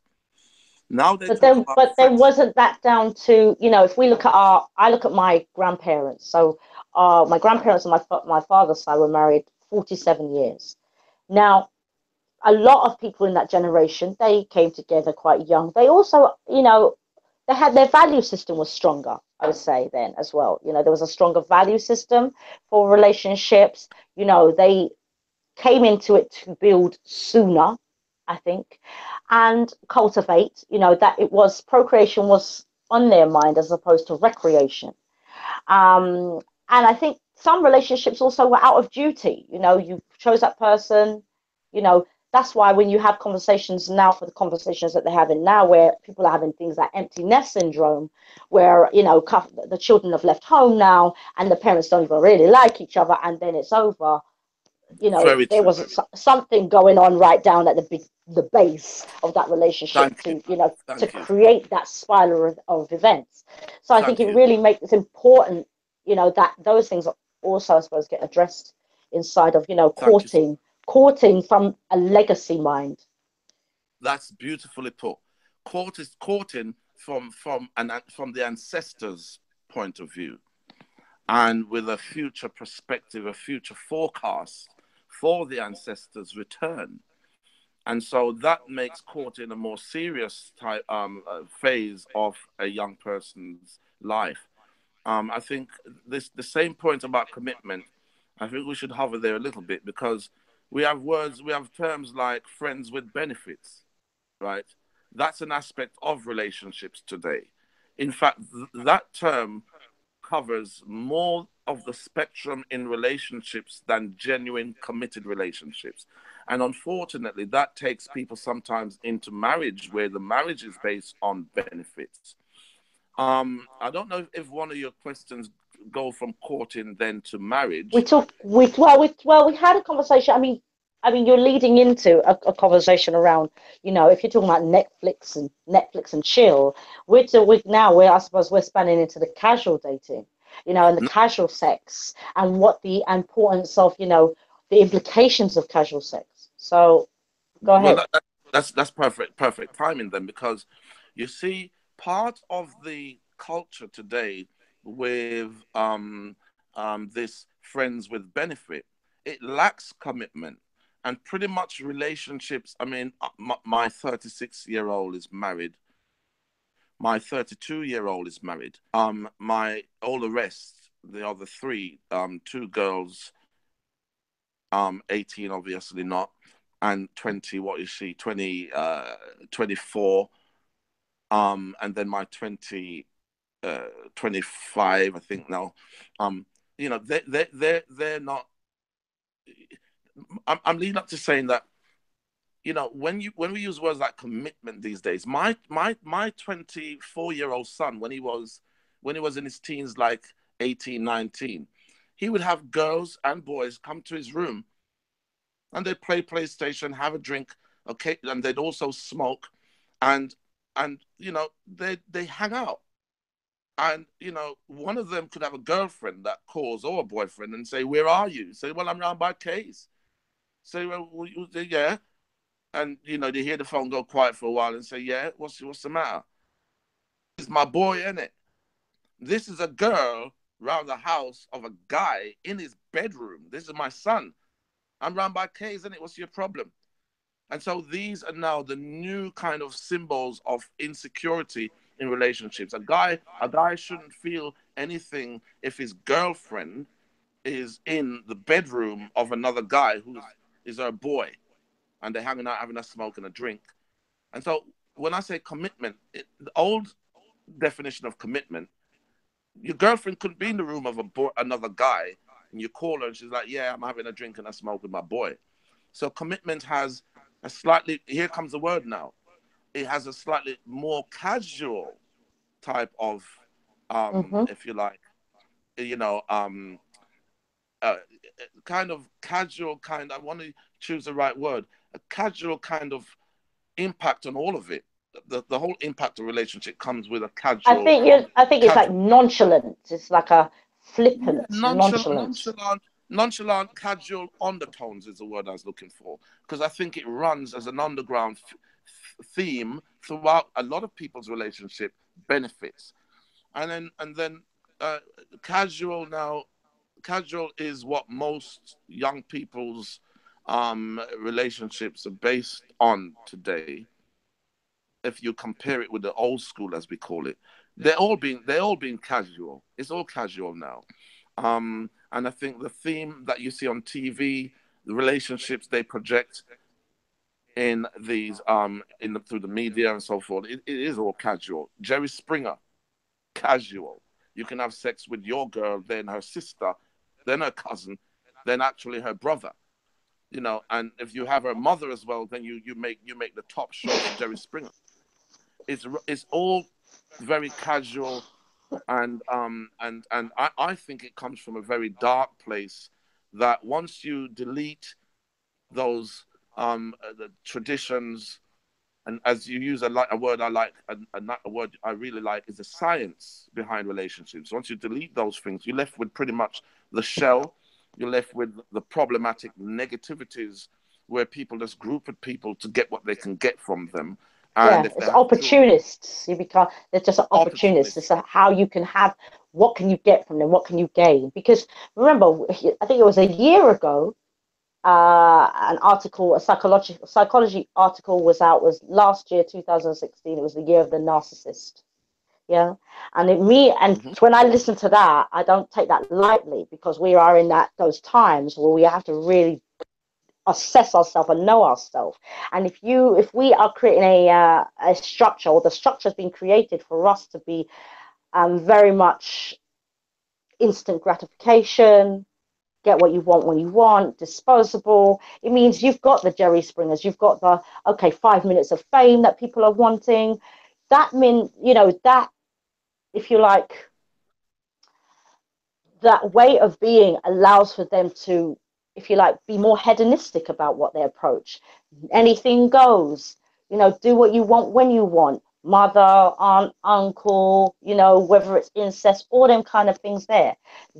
Now they But talk then, about but then wasn't that down to, you know, if we look at I look at my grandparents. So my grandparents on my father's side were married 47 years. Now, a lot of people in that generation, they came together quite young. They also, you know, they had their value system was stronger, I would say then as well. You know, there was a stronger value system for relationships. You know, they came into it to build sooner, I think, and cultivate, you know, that it was procreation was on their mind as opposed to recreation. Um, and I think some relationships also were out of duty. You know, you chose that person, you know, that's why when you have conversations now, for the conversations that they're having now, where people are having things like empty nest syndrome, where, you know, the children have left home now and the parents don't even really like each other, and then it's over. You know, very there true. was something going on right down at the base of that relationship Thank you. to, you know, to Thank you. create that spiral of events. So I think Thank it you. really makes it important, you know, that those things also, I suppose, get addressed inside of, you know, Thank you. courting from a legacy mind. That's beautifully put. Courting from the ancestors' point of view, and with a future perspective, a future forecast for the ancestors' return. And so that makes courting a more serious type phase of a young person's life. I think the same point about commitment, I think we should hover there a little bit, because we have terms like friends with benefits, right? That's an aspect of relationships today. In fact, that term covers more of the spectrum in relationships than genuine committed relationships. And unfortunately, that takes people sometimes into marriage where the marriage is based on benefits. I don't know if one of your questions go from courting then to marriage. We had a conversation. I mean, you're leading into a conversation around, you know, if you're talking about Netflix and chill, I suppose we're spanning into the casual dating, you know, and the casual sex, and what the importance of, you know, the implications of casual sex. So go Well, ahead. that's perfect timing then, because you see, part of the culture today with this friends with benefit, it lacks commitment, and pretty much relationships. I mean, my 36-year-old is married. My 32-year-old is married. My all the rest, the other three, two girls, 18, obviously not, and 20, what is she, 20, 24, and then my 25, I think now. You know, they're not. I'm leading up to saying that, you know, when we use words like commitment these days, my 24-year-old son, when he was in his teens, like 18, 19, he would have girls and boys come to his room, and they'd play PlayStation, have a drink, okay, and they'd also smoke, and you know, they hang out. And you know, one of them could have a girlfriend that calls, or a boyfriend, and say, "Where are you?" Say, "Well, I'm round by K's." Say, "Well, yeah." And you know, they hear the phone go quiet for a while and say, "Yeah, what's the matter?" It's my boy, isn't it? This is a girl round the house of a guy in his bedroom. This is my son. I'm round by K's, isn't it? What's your problem? And so these are now the new kind of symbols of insecurity in relationships. A guy shouldn't feel anything if his girlfriend is in the bedroom of another guy who is her boy, and they're hanging out, having a smoke and a drink. And so when I say commitment, the old definition of commitment, your girlfriend couldn't be in the room of another guy, and you call her and she's like, "Yeah, I'm having a drink and a smoke with my boy." So commitment has a slightly, here comes the word now, it has a slightly more casual type of, if you like, you know, kind of casual kind, I want to choose the right word, a casual kind of impact on all of it. The whole impact of relationship comes with a casual. I think it's like nonchalant. It's like a Yeah, flippant nonchalance. nonchalant, casual undertones is the word I was looking for, because I think it runs as an underground theme throughout a lot of people's relationship benefits. And then casual now, casual is what most young people's relationships are based on today. If you compare it with the old school, as we call it, they're all being casual. It's all casual now. And I think the theme that you see on TV, the relationships they project in these through the media and so forth, it is all casual. Jerry Springer, casual. You can have sex with your girl, then her sister, then her cousin, then actually her brother. You know, and if you have her mother as well, then you make the top show for Jerry Springer. It's all very casual, and I think it comes from a very dark place, that once you delete those the traditions, and as you use a word I like, a word I really like, is the science behind relationships. Once you delete those things, you're left with pretty much the shell. You're left with the problematic negativities, where people just group with people to get what they can get from them. And yeah, it's opportunists. They're just opportunists. It's how you can have, what can you get from them? What can you gain? Because remember, I think it was a year ago, an article, a psychology article was last year, 2016. It was the year of the narcissist. Yeah. And when I listen to that, I don't take that lightly, because we are in those times where we have to really assess ourselves and know ourselves. And if we are creating a structure, or the structure has been created for us to be very much instant gratification, get what you want when you want, disposable, it means you've got the Jerry Springers, you've got the 5 minutes of fame that people are wanting. That means, that, if you like, that way of being allows for them to, if you like, be more hedonistic about what they approach. Anything goes, do what you want when you want. Mother, aunt, uncle, whether it's incest, all them kind of things there.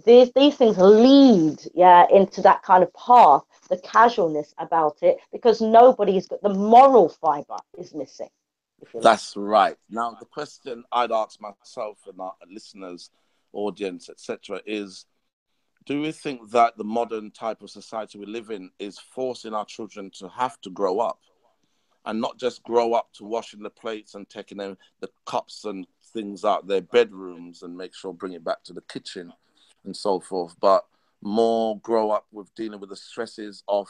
These things lead, into that kind of path, the casualness about it, because nobody's got the moral fiber is missing. That's right. Now, the question I'd ask myself and our listeners, audience, etc., is, do we think that the modern type of society we live in is forcing our children to have to grow up, and not just grow up to washing the plates and taking them the cups and things out their bedrooms and make sure bring it back to the kitchen and so forth, but more grow up with dealing with the stresses of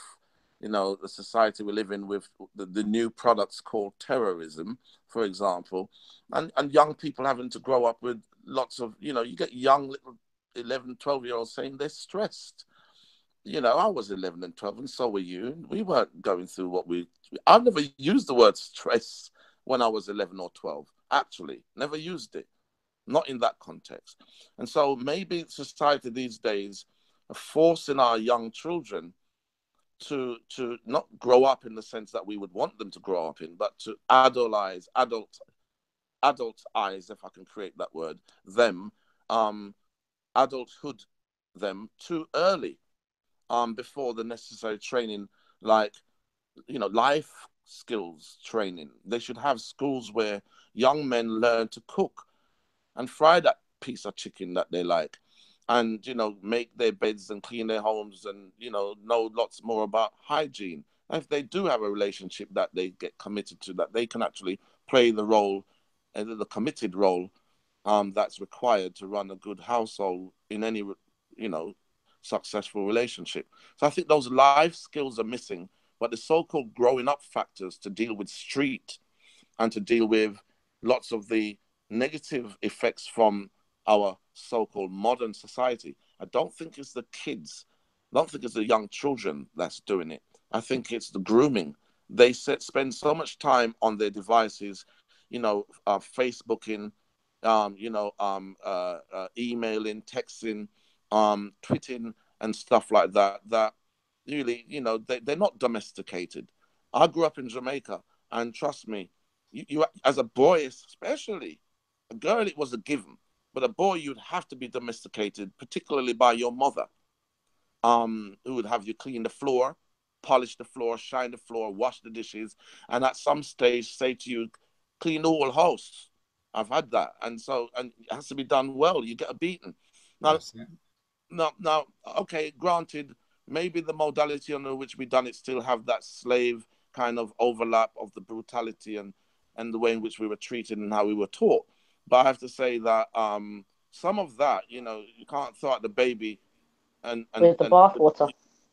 the society we live in, with the new products called terrorism, for example, and young people having to grow up with lots of, you get young little 11, 12-year-olds saying they're stressed. I was 11 and 12, and so were you. We weren't going through I've never used the word stress when I was 11 or 12, actually. Never used it. Not in that context. And so maybe society these days are forcing our young children to not grow up in the sense that we would want them to grow up in, but to adultize, if I can create that word, them, adulthood them too early, before the necessary training, like, life skills training. They should have schools where young men learn to cook and fry that piece of chicken that they like, and, make their beds and clean their homes, and, know lots more about hygiene. And if they do have a relationship that they get committed to, that they can actually play the role, the committed role, that's required to run a good household in any, successful relationship. So I think those life skills are missing, but the so-called growing up factors to deal with street and to deal with lots of the negative effects from our so-called modern society, I don't think it's the kids. I don't think it's the young children that's doing it. I think it's the grooming. They spend so much time on their devices, Facebooking, emailing, texting, tweeting and stuff like that, that really, they're not domesticated. I grew up in Jamaica, and trust me, you as a boy especially, a girl, it was a given, but a boy, you'd have to be domesticated, particularly by your mother, who would have you clean the floor, polish the floor, shine the floor, wash the dishes, and at some stage say to you, clean all house. I've had that, and it has to be done well. You get a beating. Now, okay, granted, maybe the modality under which we done it still have that slave kind of overlap of the brutality and the way in which we were treated and how we were taught. But I have to say that some of that, you can't throw out the baby and with the bathwater.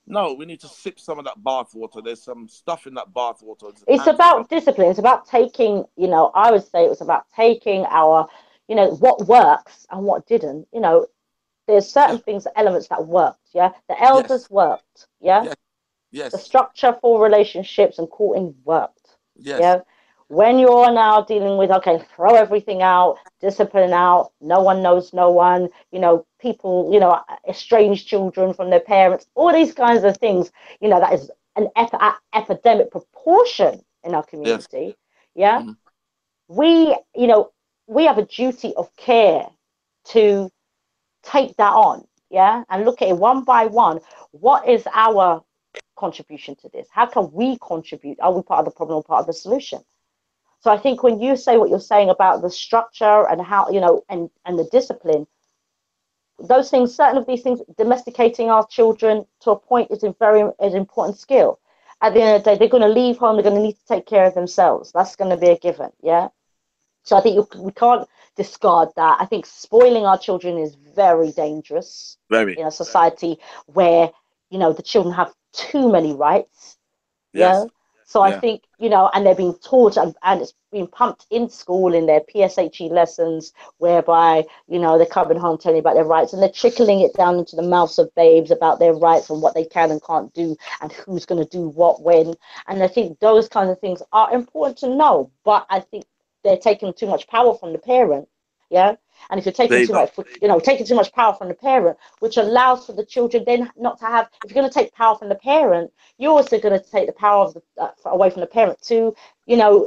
No, we need to sip some of that bathwater. There's some stuff in that bathwater. It's about discipline. It's about taking, I would say it was about taking our, what works and what didn't. There's certain things, elements that worked. Yeah, the elders worked. Yeah, yes. The structure for relationships and courting worked. Yes. Yeah. When you're now dealing with, okay, throw everything out, discipline out, no one knows no one, people, estranged children from their parents, all these kinds of things, that is an epidemic proportion in our community. Yeah. Mm-hmm. We have a duty of care to take that on, yeah, and look at it one by one. What is our contribution to this? How can we contribute? Are we part of the problem or part of the solution? So I think when you say what you're saying about the structure and how, and the discipline, those things, certain of these things, domesticating our children to a point is an important skill. At the end of the day, they're going to leave home, they're going to need to take care of themselves. That's going to be a given, yeah? So I think we can't discard that. I think spoiling our children is very dangerous in a society where, the children have too many rights, yeah? So I think, and they're being taught and it's being pumped in school in their PSHE lessons, whereby, they're coming home telling you about their rights and they're trickling it down into the mouths of babes about their rights and what they can and can't do and who's going to do what when. And I think those kinds of things are important to know, but I think they're taking too much power from the parent. Yeah. And if you're taking taking too much power from the parent, which allows for the children then not to have, if you're going to take power from the parent, you're also going to take the power of away from the parent to,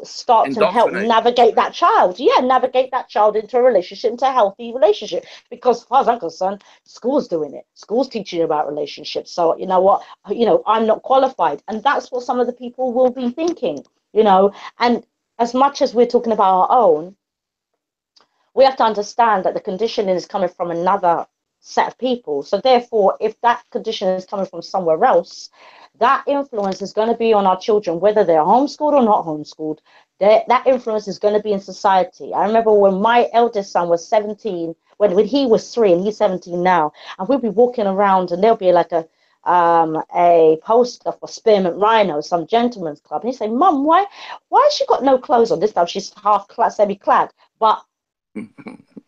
start to help navigate that child. Yeah, navigate that child into a relationship, into a healthy relationship. Because as far as I'm concerned, school's doing it. School's teaching you about relationships. So you know what, I'm not qualified. And that's what some of the people will be thinking, and as much as we're talking about our own, we have to understand that the conditioning is coming from another set of people. So therefore, if that conditioning is coming from somewhere else, that influence is going to be on our children, whether they're homeschooled or not homeschooled. That influence is going to be in society. I remember when my eldest son was 17, when he was 3 and he's 17 now, and we'll be walking around and there'll be like a poster for Spearmint Rhino, some gentleman's club. And he say, Mum, why has she got no clothes on? This time she's half semi-clad. But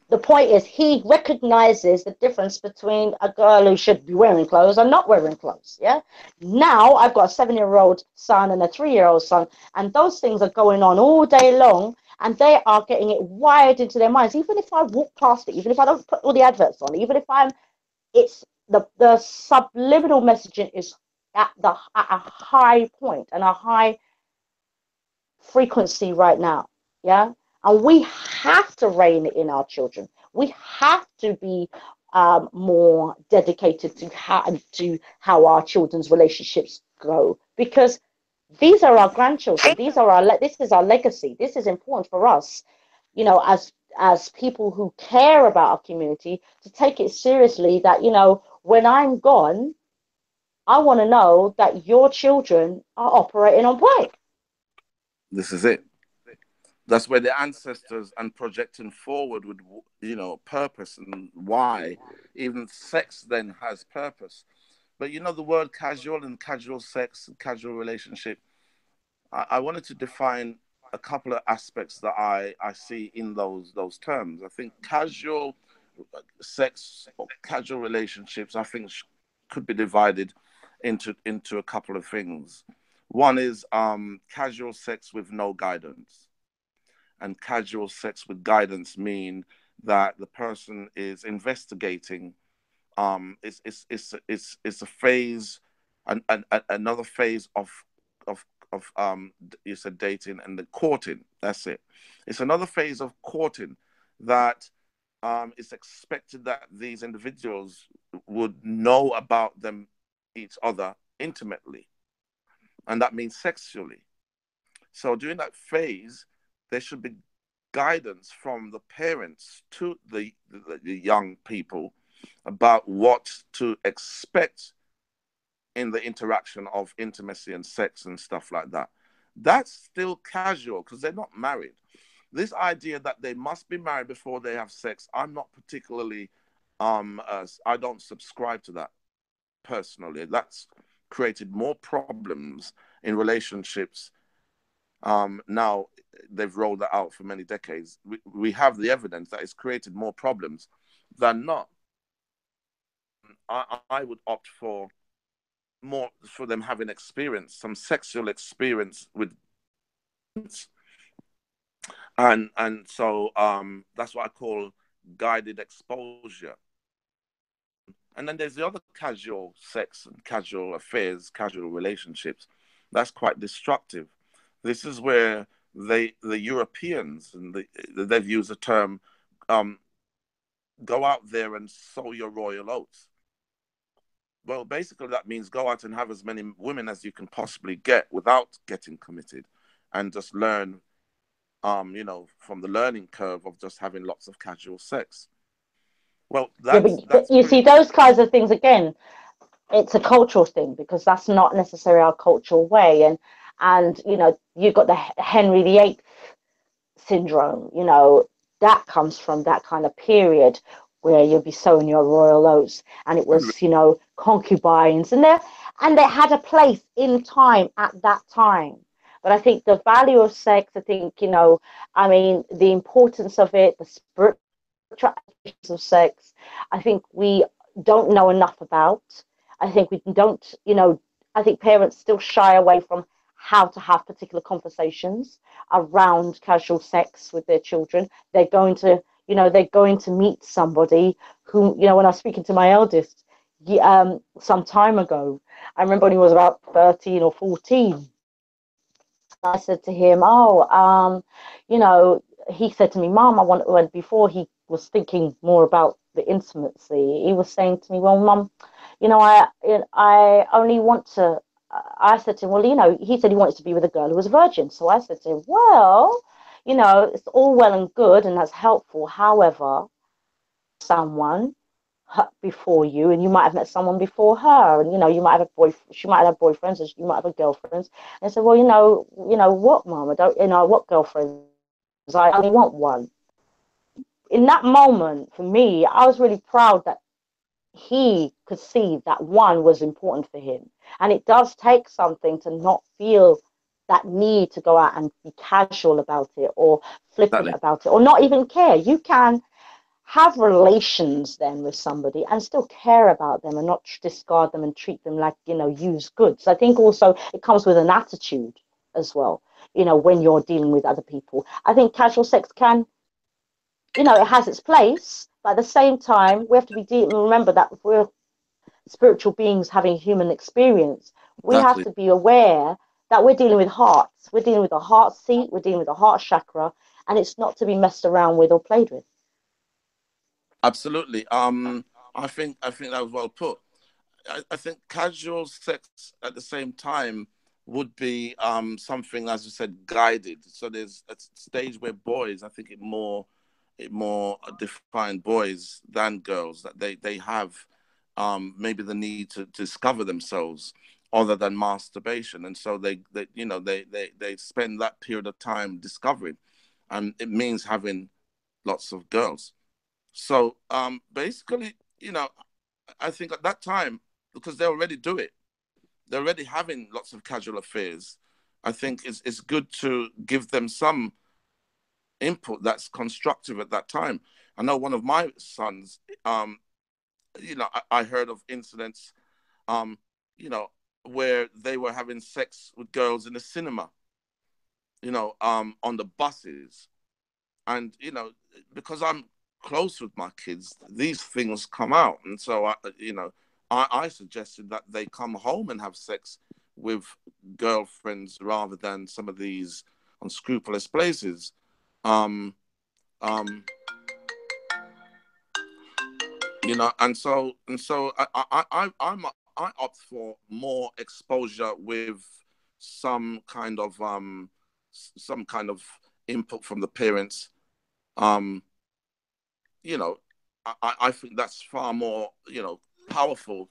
the point is, he recognizes the difference between a girl who should be wearing clothes and not wearing clothes. Yeah. Now I've got a 7-year-old son and a 3-year-old son, and those things are going on all day long, and they are getting it wired into their minds. Even if I walk past it, even if I don't put all the adverts on, even if it's the subliminal messaging is at a high point and a high frequency right now. Yeah. And we have to rein it in our children. We have to be more dedicated to how our children's relationships go, because these are our grandchildren. This is our legacy. This is important for us, as people who care about our community, to take it seriously that, when I'm gone, I want to know that your children are operating on point. This is it. That's where the ancestors and projecting forward with, purpose and why. Even sex then has purpose. But, the word casual and casual sex, casual relationship, I wanted to define a couple of aspects that I see in those terms. I think casual sex or casual relationships, I think, could be divided into a couple of things. One is casual sex with no guidance. And casual sex with guidance mean that the person is investigating. It's a phase, another phase of you said dating and the courting. That's it. It's another phase of courting that it's expected that these individuals would know about each other intimately, and that means sexually. So during that phase, there should be guidance from the parents to the young people about what to expect in the interaction of intimacy and sex and stuff like that. That's still casual because they're not married. This idea that they must be married before they have sex, I'm not particularly, I don't subscribe to that personally. That's created more problems in relationships. Now they've rolled that out for many decades. We have the evidence that it's created more problems than not. I would opt for more for them having experience, some sexual experience with, and so that's what I call guided exposure. And then there's the other casual sex and casual affairs, casual relationships. That's quite destructive. This is where the Europeans, and they've used the term, go out there and sow your royal oats. Well, basically that means go out and have as many women as you can possibly get without getting committed, and just learn, you know, from the learning curve of just having lots of casual sex. Well, that's you see, those kinds of things, again, it's a cultural thing, because that's not necessarily our cultural way. And you know, you've got the Henry VIII syndrome, you know, that comes from that kind of period where you'll be sowing your royal oats, and it was, you know, concubines, and they had a place in time at that time. But I think the value of sex, I think, you know, I mean, the importance of it, the spiritual of sex, I think we don't know enough about. I think we don't, you know, I think parents still shy away from how to have particular conversations around casual sex with their children. They're going to, you know, they're going to meet somebody who, you know, when I was speaking to my eldest some time ago, I remember when he was about 13 or 14, I said to him, you know, he said to me, Mom, I want, when before he was thinking more about the intimacy, he was saying to me, well, Mom, you know, I only want to, I said to him, well, you know, he said he wanted to be with a girl who was a virgin. So I said to him, well, you know, it's all well and good, and that's helpful. However, someone before you, and you might have met someone before her, and you know, you might have she might have boyfriends, and you might have girlfriends. And I said, well, you know what, Mom, I don't, you know, what girlfriends? I only want one. In that moment, for me, I was really proud that he could see that one was important for him. And it does take something to not feel that need to go out and be casual about it, or flippant about it, or not even care. You can have relations then with somebody and still care about them, and not discard them and treat them like, you know, used goods. I think also it comes with an attitude as well, you know, when you're dealing with other people. I think casual sex can, you know, it has its place, but at the same time, we have to be remember that if we're spiritual beings having human experience, we have to be aware that we're dealing with hearts. We're dealing with a heart seat, we're dealing with a heart chakra, and it's not to be messed around with or played with. Absolutely. I think that was well put. I think casual sex at the same time would be something, as you said, guided. So there's a stage where boys, I think it more defined boys than girls, that they have maybe the need to discover themselves other than masturbation, and so they you know, they spend that period of time discovering, and it means having lots of girls. So basically, you know, I think at that time, because they already do it, they're already having lots of casual affairs, I think it's good to give them some input that's constructive at that time. I know one of my sons, you know, I heard of incidents, you know, where they were having sex with girls in the cinema, you know, on the buses. And, you know, because I'm close with my kids, these things come out. And so, you know, I suggested that they come home and have sex with girlfriends rather than some of these unscrupulous places. You know, and so I opt for more exposure with some kind of input from the parents, you know, I think that's far more, you know, powerful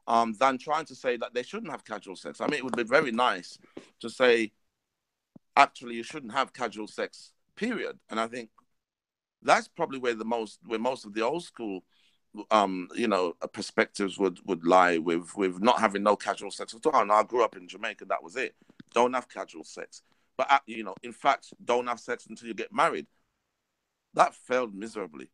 than trying to say that they shouldn't have casual sex. I mean, it would be very nice to say, actually, you shouldn't have casual sex, period. And I think that's probably where most of the old school, you know, perspectives would lie, with not having no casual sex at all. And I grew up in Jamaica, that was it. Don't have casual sex. But, you know, in fact, don't have sex until you get married. That failed miserably.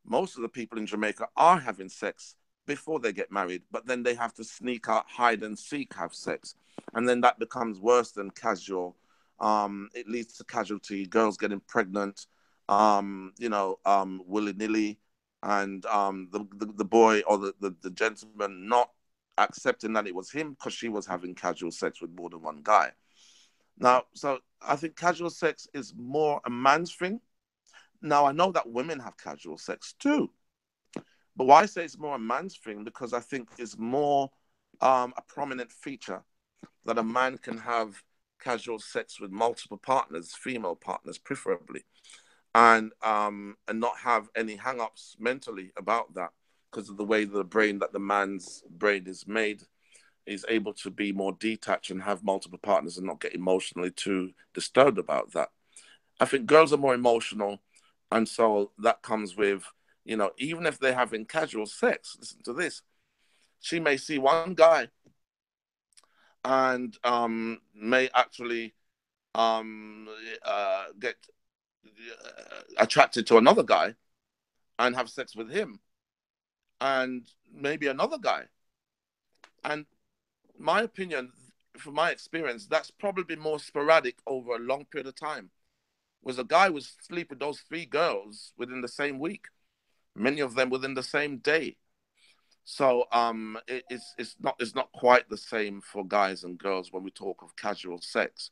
Most of the people in Jamaica are having sex before they get married, but then they have to sneak out, hide and seek, have sex. And then that becomes worse than casual. It leads to casualty, girls getting pregnant, you know, willy-nilly, and the boy or the gentleman not accepting that it was him because she was having casual sex with more than one guy. Now, so I think casual sex is more a man's thing. Now, I know that women have casual sex too. But why I say it's more a man's thing, because I think it's more a prominent feature that a man can have casual sex with multiple partners, female partners preferably, and not have any hang-ups mentally about that, because of the way that the man's brain is made, is able to be more detached and have multiple partners and not get emotionally too disturbed about that. I think girls are more emotional, and so that comes with, you know, even if they're having casual sex, listen to this, she may see one guy and may actually get attracted to another guy and have sex with him, and maybe another guy. And my opinion, from my experience, that's probably more sporadic over a long period of time. Was a guy was sleep with those 3 girls within the same week, many of them within the same day. So it's not quite the same for guys and girls when we talk of casual sex.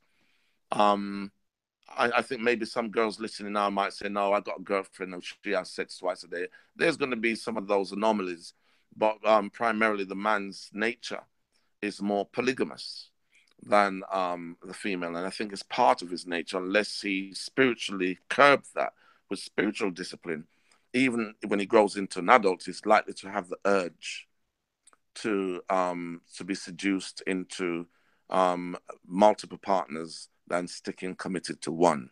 I think maybe some girls listening now might say, no, I got a girlfriend and she has sex twice a day. There's going to be some of those anomalies, but primarily the man's nature is more polygamous than the female. And I think it's part of his nature, unless he spiritually curbs that with spiritual discipline. Even when he grows into an adult, he's likely to have the urge to be seduced into multiple partners than sticking committed to one.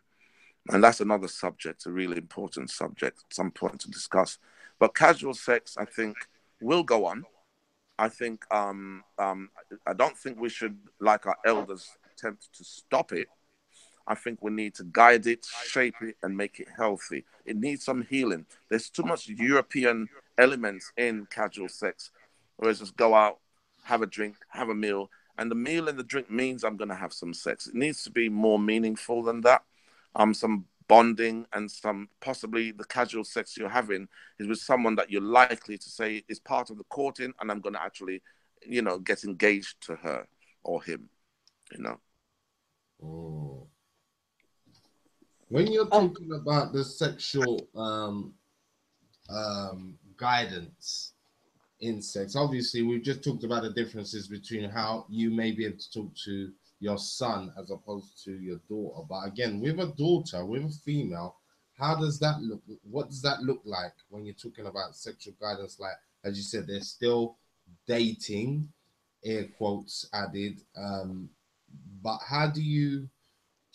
And that's another subject, a really important subject at some point to discuss. But casual sex, I think, will go on. I think I don't think we should, like our elders, attempt to stop it. I think we need to guide it, shape it, and make it healthy. It needs some healing. There's too much European elements in casual sex, whereas just go out, have a drink, have a meal, and the meal and the drink means I'm going to have some sex. It needs to be more meaningful than that. Some bonding, and some possibly the casual sex you're having is with someone that you're likely to say is part of the courting, and I'm going to actually, you know, get engaged to her or him, you know. Oh. When you're talking about the sexual guidance in sex, obviously we've just talked about the differences between how you may be able to talk to your son as opposed to your daughter. But again, with a daughter, with a female, how does that look? What does that look like when you're talking about sexual guidance? Like, as you said, they're still dating, air quotes added. But how do you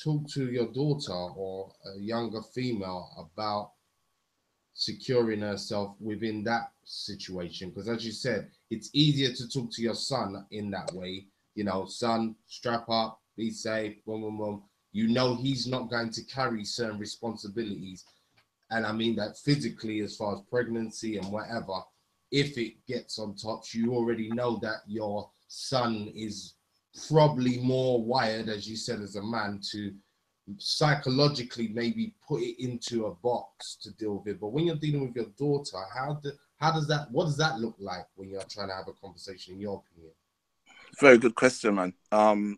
talk to your daughter or a younger female about securing herself within that situation? Because as you said, it's easier to talk to your son in that way. You know, son, strap up, be safe, boom, boom, boom. You know he's not going to carry certain responsibilities. And I mean that physically, as far as pregnancy and whatever, if it gets on top, you already know that your son is probably more wired, as you said, as a man, to psychologically maybe put it into a box to deal with it. But when you're dealing with your daughter, what does that look like when you're trying to have a conversation, in your opinion? Very good question, man.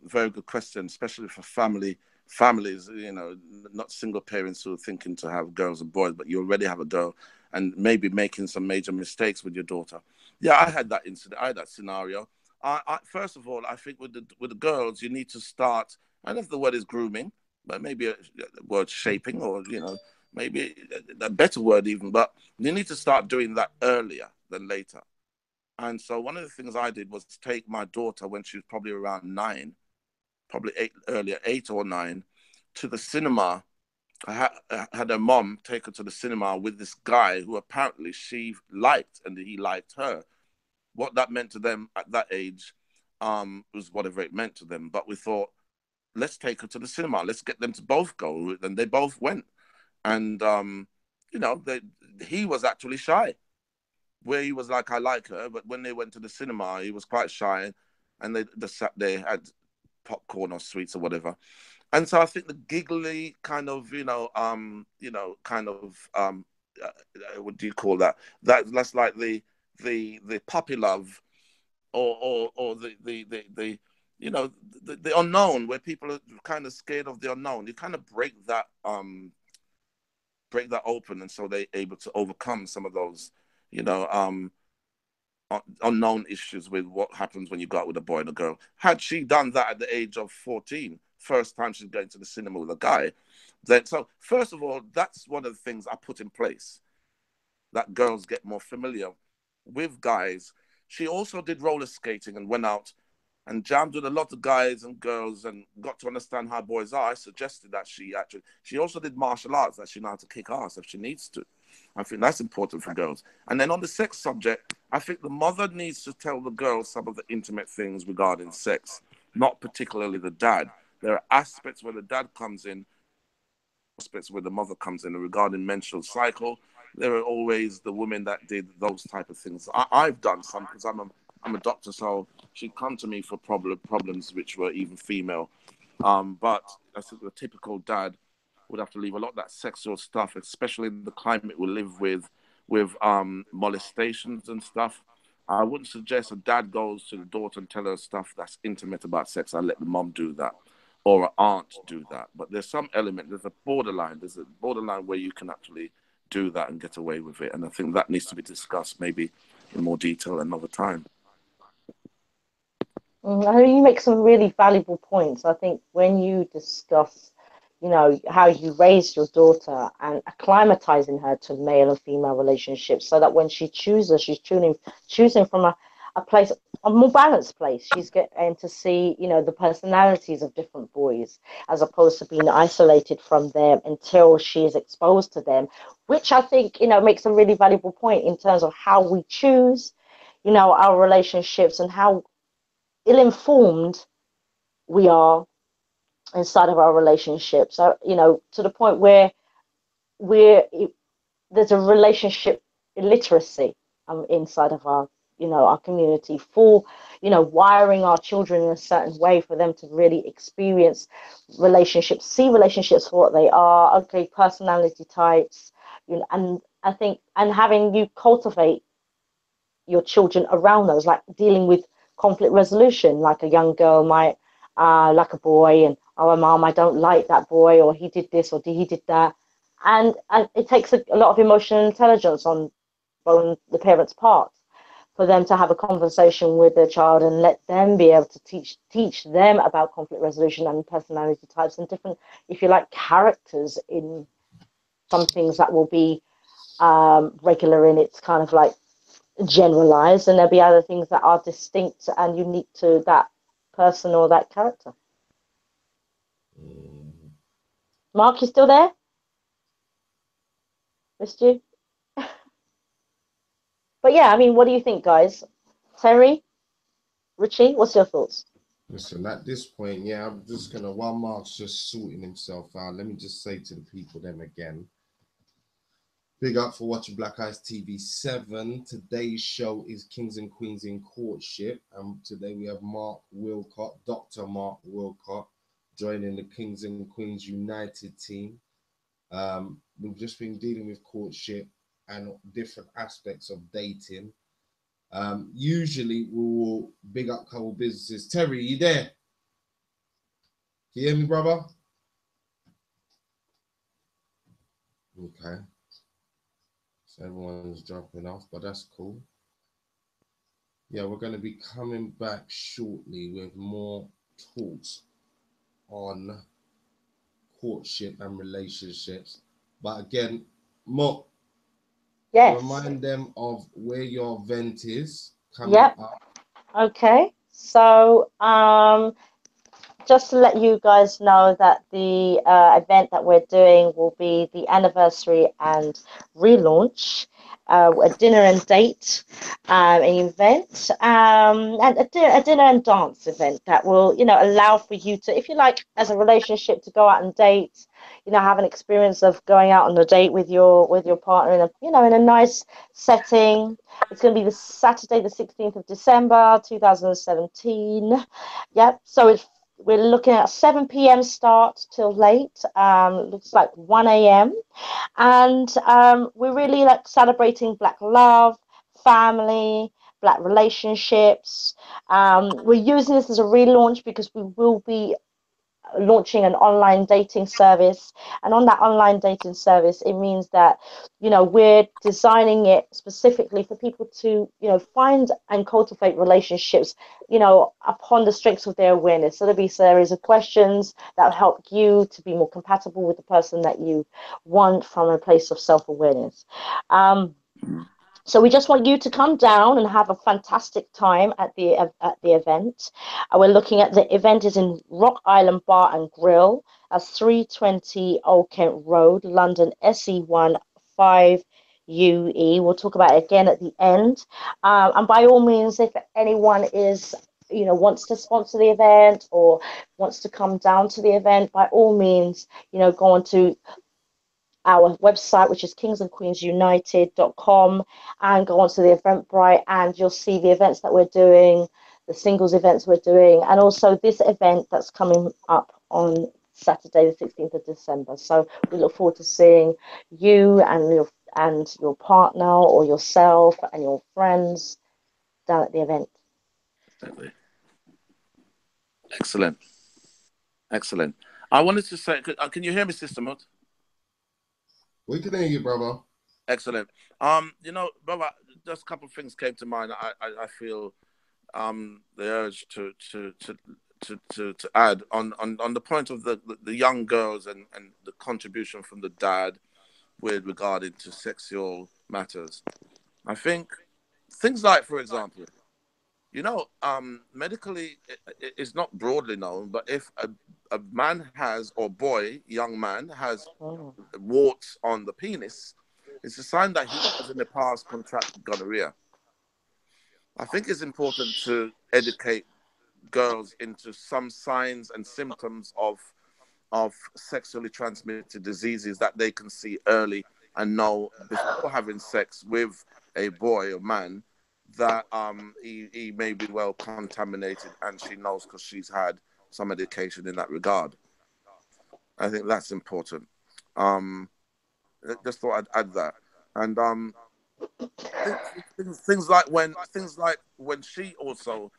Very good question, especially for families, you know, not single parents who are thinking to have girls and boys, but you already have a girl and maybe making some major mistakes with your daughter. Yeah, I had that incident. I had that scenario. First of all, I think with the girls, you need to start, I don't know if the word is grooming, but maybe a word shaping, or, you know, maybe a better word even, but you need to start doing that earlier than later. And so one of the things I did was to take my daughter when she was probably around 9, probably 8 or 9, to the cinema. I had her mom take her to the cinema with this guy who apparently she liked and he liked her. What that meant to them at that age was whatever it meant to them. But we thought, let's take her to the cinema. Let's get them to both go. And they both went. And, you know, he was actually shy, where he was like, I like her. But when they went to the cinema, he was quite shy. And they sat there, had popcorn or sweets or whatever. And so I think the giggly kind of, kind of, what do you call that? That's like the puppy love, or the the unknown, where people are kind of scared of the unknown. You kind of break that open, and so they're able to overcome some of those, unknown issues with what happens when you go out with a boy and a girl. Had she done that at the age of 14, first time she's going to the cinema with a guy, then, so first of all, that's one of the things I put in place, that girls get more familiar with guys. She also did roller skating and went out and jammed with a lot of guys and girls and got to understand how boys are. I suggested that she also did martial arts, that she knows how to kick ass if she needs to. I think that's important for girls. And then on the sex subject, I think the mother needs to tell the girls some of the intimate things regarding sex, not particularly the dad. There are aspects where the dad comes in, aspects where the mother comes in. Regarding menstrual cycle, there are always the women that did those type of things. I've done some, because I'm a doctor, so she'd come to me for problems which were even female. But I think the typical dad would have to leave a lot of that sexual stuff, especially in the climate we live with molestations and stuff. I wouldn't suggest a dad goes to the daughter and tell her stuff that's intimate about sex. I let the mom do that, or an aunt do that. But there's some element, there's a borderline where you can actually do that and get away with it. And I think that needs to be discussed maybe in more detail another time. I think you make some really valuable points. I think when you discuss, how you raised your daughter and acclimatizing her to male and female relationships, so that when she chooses, she's choosing from a place, a more balanced place. She's getting to see, the personalities of different boys, as opposed to being isolated from them until she is exposed to them, which I think, makes a really valuable point in terms of how we choose, our relationships, and how ill-informed we are inside of our relationship. So, to the point where there's a relationship illiteracy inside of our community, for wiring our children in a certain way for them to really experience relationships, see relationships for what they are. Okay, personality types, and I think, and having you cultivate your children around those, like dealing with conflict resolution, like a young girl might like a boy, and, oh, mom, I don't like that boy, or he did this, or he did that. And it takes a lot of emotional intelligence on the parents' part for them to have a conversation with their child and let them be able to teach them about conflict resolution and personality types and different, if you like, characters in some things that will be regular in its kind of like generalized, and there'll be other things that are distinct and unique to that person or that character. Mark, you still there? Missed you. But yeah, I mean, what do you think, guys? Terry, Richie, what's your thoughts? Listen, at this point, yeah, I'm just gonna, while Mark's just sorting himself out, let me just say to the people then again, big up for watching Black Eyes TV 7. Today's show is Kings and Queens in Courtship, and today we have Mark Wolcott, Dr. Mark Wolcott, joining the Kings and Queens United team. We've just been dealing with courtship and different aspects of dating. Usually we will big up couple businesses. Terry, you there? Can you hear me, brother? Okay. So everyone's dropping off, but that's cool. Yeah, we're going to be coming back shortly with more talks on courtship and relationships. But again, Mark, Yes. remind them of where your event is coming Yep. up. Okay. So, just to let you guys know that the event that we're doing will be the anniversary and relaunch, a dinner and date event, and a dinner and dance event that will, you know, allow for you to, if you like, as a relationship, to go out and date, you know, have an experience of going out on a date with your partner in a, you know, in a nice setting. It's going to be the Saturday, the 16th of December, 2017. Yep. So we're looking at 7 p.m. start till late. Looks like 1 a.m. And we're really like celebrating Black love, family, Black relationships. We're using this as a relaunch because we will be launching an online dating service, and on that online dating service, it means that, you know, we're designing it specifically for people to, you know, find and cultivate relationships, you know, upon the strengths of their awareness. So there'll be a series of questions that will help you to be more compatible with the person that you want from a place of self-awareness. So we just want you to come down and have a fantastic time at the event. We're looking at the event is in Rock Island Bar and Grill at 320 Old Kent Road, London, SE1 5UE. We'll talk about it again at the end. And by all means, if anyone is, you know, wants to sponsor the event or wants to come down to the event, by all means, you know, go on to our website, which is KINGS&QUEENSUNITED.com, and go onto the Eventbrite, and you'll see the events that we're doing, the singles events we're doing, and also this event that's coming up on Saturday, the 16th of December. So we look forward to seeing you and your partner or yourself and your friends down at the event. Excellent. Excellent. I wanted to say, can you hear me, Sister Mut? We can hear you, brother. Excellent. You know, brother, just a couple of things came to mind. I feel the urge to add on the point of the young girls and the contribution from the dad with regarding to sexual matters. I think things like, for example, you know, medically it's not broadly known, but if a man has, or boy, young man has warts on the penis, it's a sign that he has in the past contracted gonorrhea. I think it's important to educate girls into some signs and symptoms of sexually transmitted diseases that they can see early and know before having sex with a boy or man that he may be well contaminated, and she knows because she's had some education in that regard. I think that's important. Just thought I'd add that. And things like when she also,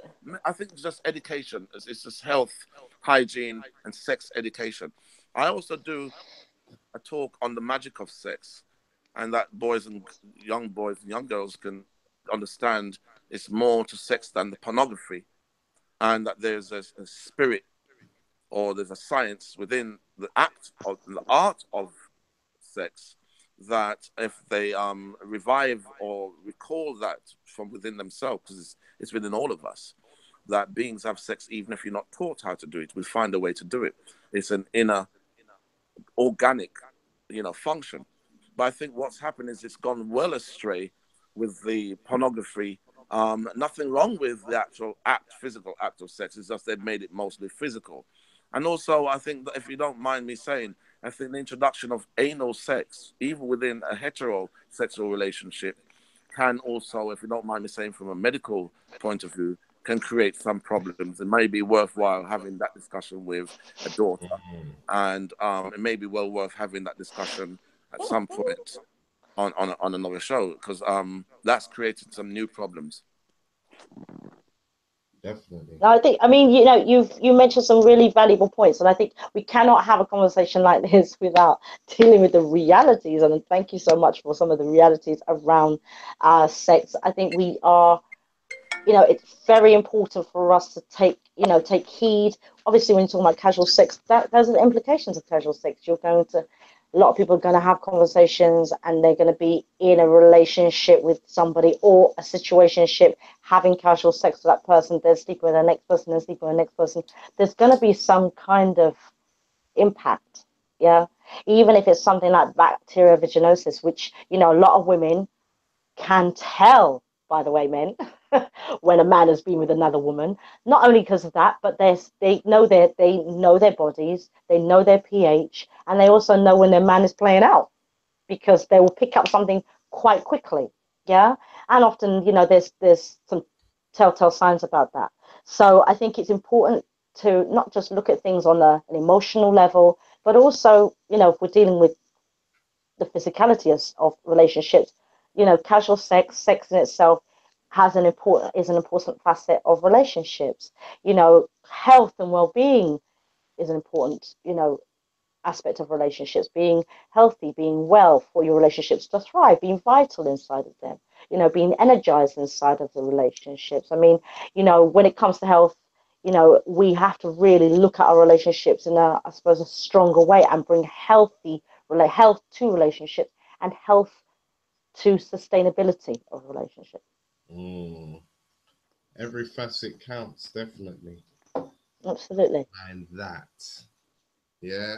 I think it's just education. It's just health, hygiene, and sex education. I also do a talk on the magic of sex, and that boys and young girls can understand it's more to sex than the pornography, and that there's a spirit, or there's a science within the art of sex, that if they revive or recall that from within themselves, because it's within all of us, that beings have sex even if you're not taught how to do it. We find a way to do it. It's an inner organic, you know, function. But I think what's happened is it's gone well astray with the pornography. Nothing wrong with the actual physical act of sex. It's just they've made it mostly physical. And also, I think that, if you don't mind me saying, I think the introduction of anal sex, even within a heterosexual relationship, can also, if you don't mind me saying, from a medical point of view, can create some problems. It may be worthwhile having that discussion with a daughter. And it may be well worth having that discussion at some point on another show, because that's created some new problems. Definitely. I think, I mean, you know, you mentioned some really valuable points, and I think we cannot have a conversation like this without dealing with the realities. And thank you so much for some of the realities around sex. I think we are, you know, it's very important for us to take you know, take heed. Obviously, when you're talking about casual sex, those are the implications of casual sex. You're going to, a lot of people are going to have conversations, and they're going to be in a relationship with somebody or a situationship, having casual sex with that person. They're sleeping with the next person, they're sleeping with the next person. There's going to be some kind of impact, yeah. Even if it's something like bacterial vaginosis, which, you know, a lot of women can tell, by the way, men, when a man has been with another woman, not only because of that, but they know their bodies, they know their pH, and they also know when their man is playing out, because they will pick up something quite quickly, yeah. And often, you know, there's some telltale signs about that. So I think it's important to not just look at things on an emotional level, but also, you know, if we're dealing with the physicality of relationships, you know, casual sex in itself is an important facet of relationships. You know, health and well-being is an important, you know, aspect of relationships. Being healthy, being well for your relationships to thrive, being vital inside of them, you know, being energized inside of the relationships. I mean, you know, when it comes to health, you know, we have to really look at our relationships in a, I suppose, a stronger way, and bring health to relationships, and health to sustainability of relationships. Every facet counts, definitely. Absolutely. And that, yeah.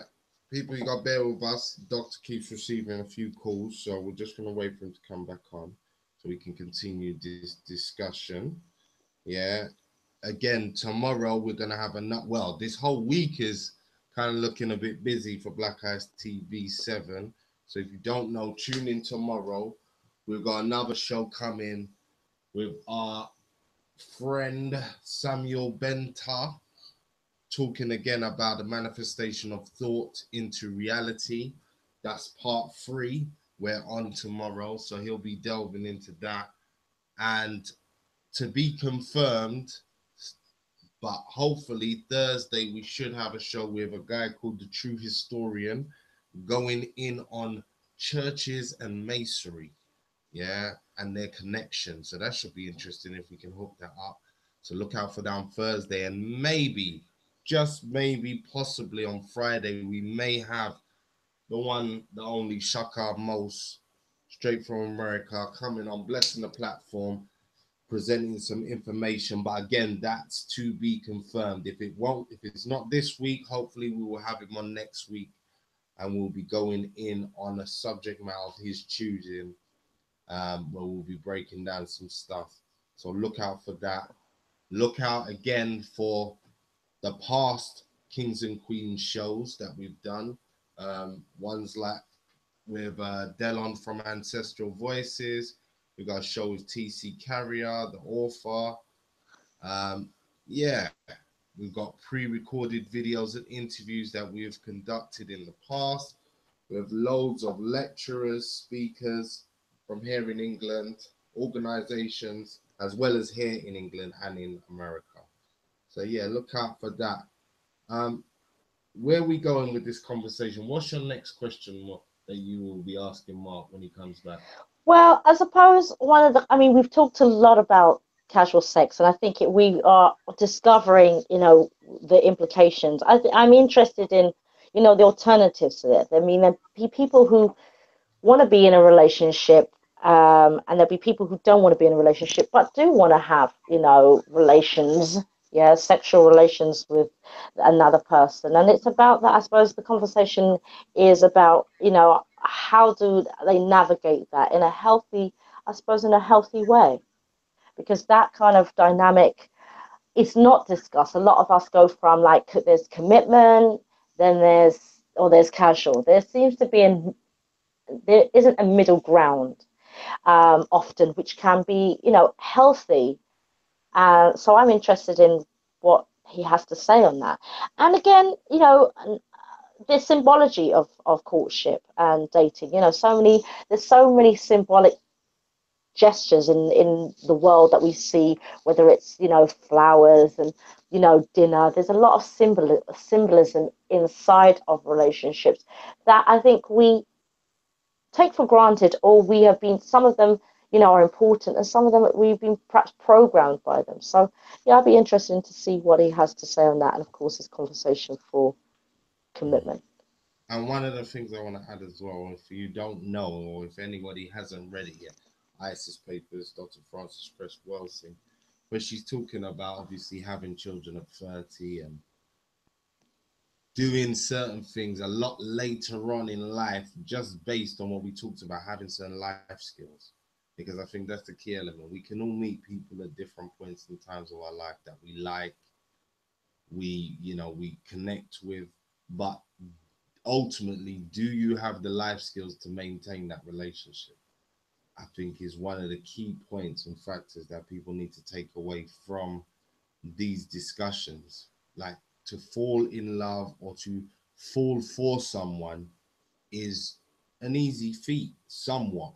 People, you got to bear with us. Doctor keeps receiving a few calls, so we're just going to wait for him to come back on so we can continue this discussion. Yeah. Again, tomorrow we're going to have this whole week is kind of looking a bit busy for Black Eyes TV 7. So if you don't know, tune in tomorrow. We've got another show coming with our friend Samuel Benta, talking again about the manifestation of thought into reality. That's part 3. We're on tomorrow, so he'll be delving into that. And to be confirmed, but hopefully Thursday we should have a show with a guy called the True Historian, going in on churches and masonry, yeah, and their connection. So that should be interesting if we can hook that up. So look out for that on Thursday, and maybe, just maybe, possibly on Friday, we may have the one, the only Shaka Mos, straight from America, coming on, blessing the platform, presenting some information. But again, that's to be confirmed. If it's not this week, hopefully we will have him on next week, and we'll be going in on a subject matter of his choosing, where we'll be breaking down some stuff. So look out for that. Look out again for the past Kings and Queens shows that we've done. Ones like with Delon from Ancestral Voices. We got a show with TC Carrier, the author. Yeah, we've got pre-recorded videos and interviews that we've conducted in the past. We have loads of lecturers, speakers from here in England, organizations, as well as here in England and in America. So yeah, look out for that. Where are we going with this conversation? What's your next question that you will be asking Mark when he comes back? Well, I suppose we've talked a lot about casual sex, and I think we are discovering, you know, the implications. I'm interested in, you know, the alternatives to this. I mean, there'll be people who want to be in a relationship, and there'll be people who don't want to be in a relationship, but do want to have, you know, relations, yeah, sexual relations with another person. And it's about that. I suppose the conversation is about, you know, how do they navigate that in a healthy, I suppose, in a healthy way, because that kind of dynamic is not discussed. A lot of us go from, like, there's commitment, then there's casual. There seems to be there isn't a middle ground, often, which can be, you know, healthy. So I'm interested in what he has to say on that. And again, you know, the symbology of courtship and dating. You know, there's so many symbolic gestures in the world that we see, whether it's, you know, flowers and, you know, dinner. There's a lot of symbolism inside of relationships that I think we take for granted, or some of them, you know, are important, and some of them we've been perhaps programmed by them. So yeah, I'd be interested to see what he has to say on that, and of course his conversation for commitment. And one of the things I want to add as well, if you don't know, or if anybody hasn't read it yet, ISIS Papers, Dr. Frances Cress Welsing, where she's talking about obviously having children at 30 and doing certain things a lot later on in life, just based on what we talked about, having certain life skills. Because I think that's the key element. We can all meet people at different points in times of our life that we like, we connect with, but ultimately, do you have the life skills to maintain that relationship? I think is one of the key points and factors that people need to take away from these discussions. Like, to fall in love or to fall for someone is an easy feat somewhat,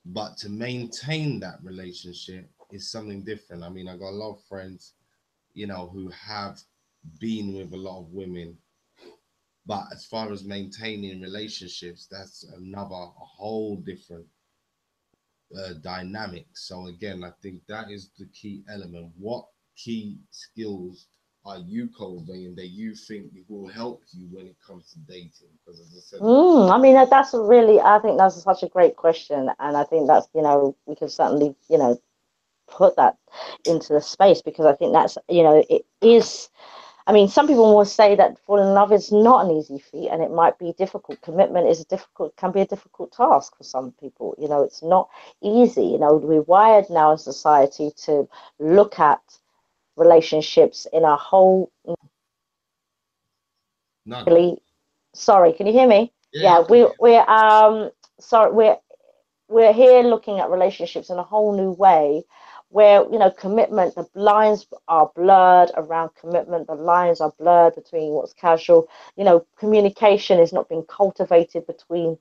but to maintain that relationship is something different. I mean, I got a lot of friends, who have been with a lot of women, but as far as maintaining relationships, that's a whole different dynamic. So again, I think that is the key element. What key skills are you cultivating that you think will help you when it comes to dating? Because as I said, I mean, that's really, I think that's such a great question, and I think that's, we can certainly, put that into the space, because I think that's, it is. I mean, some people will say that falling in love is not an easy feat, and it might be difficult. Commitment can be a difficult task for some people. It's not easy. We're wired now in society to look at relationships in a whole. Really, sorry, can you hear me? Yeah, sorry, we're here looking at relationships in a whole new way, where commitment, the lines are blurred around commitment, the lines are blurred between what's casual. Communication is not being cultivated between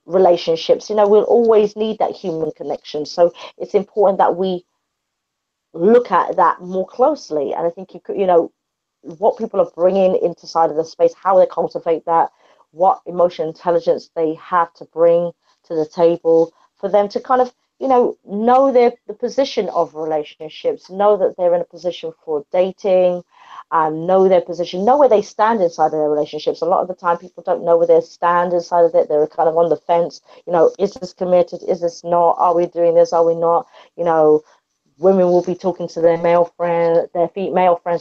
relationships. We'll always need that human connection, so it's important that we look at that more closely. And I think what people are bringing into side of the space, how they cultivate that, what emotional intelligence they have to bring to the table for them to kind of, know the position of relationships, know that they're in a position for dating, know their position, know where they stand inside of their relationships. A lot of the time, people don't know where they stand inside of it. They're kind of on the fence. Is this committed? Is this not? Are we doing this? Are we not? Women will be talking to their male friends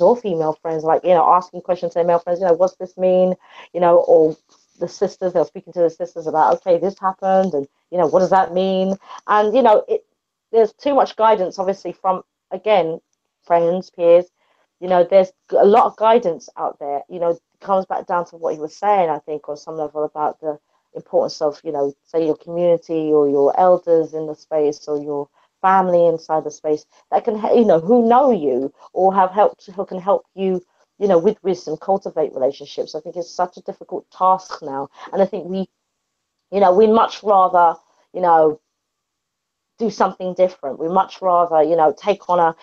or female friends, like, asking questions to their male friends, what's this mean? Or the sisters, they're speaking to the sisters about, okay, this happened, and, what does that mean? And, there's too much guidance, obviously, from, again, friends, peers. There's a lot of guidance out there. It comes back down to what he was saying, I think, on some level, about the importance of, say, your community or your elders in the space, or your family inside the space, that can, who know you or who can help you, with wisdom, cultivate relationships. I think it's such a difficult task now, and I think we much rather, do something different. We much rather, take on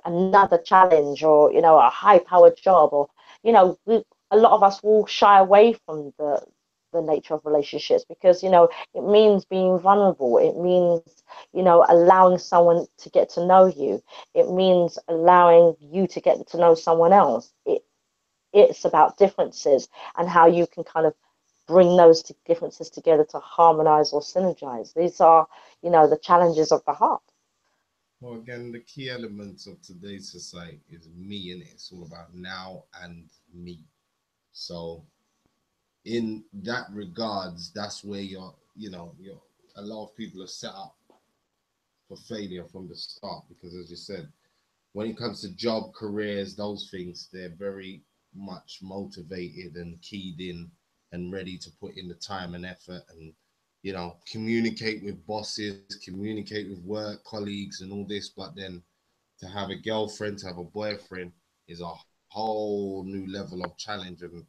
another challenge, or, a high powered job, or, a lot of us will shy away from the nature of relationships, because, it means being vulnerable. It means, allowing someone to get to know you. It means allowing you to get to know someone else. It's about differences, and how you can kind of bring those differences together to harmonize or synergize. These are, the challenges of the heart. Well, again, the key elements of today's society is me, and it's all about now and me. So in that regards, that's where a lot of people are set up for failure from the start, because as you said, when it comes to job, careers, those things, they're very much motivated and keyed in and ready to put in the time and effort, and communicate with bosses, communicate with work colleagues and all this. But then to have a girlfriend, to have a boyfriend is a whole new level of challenge. And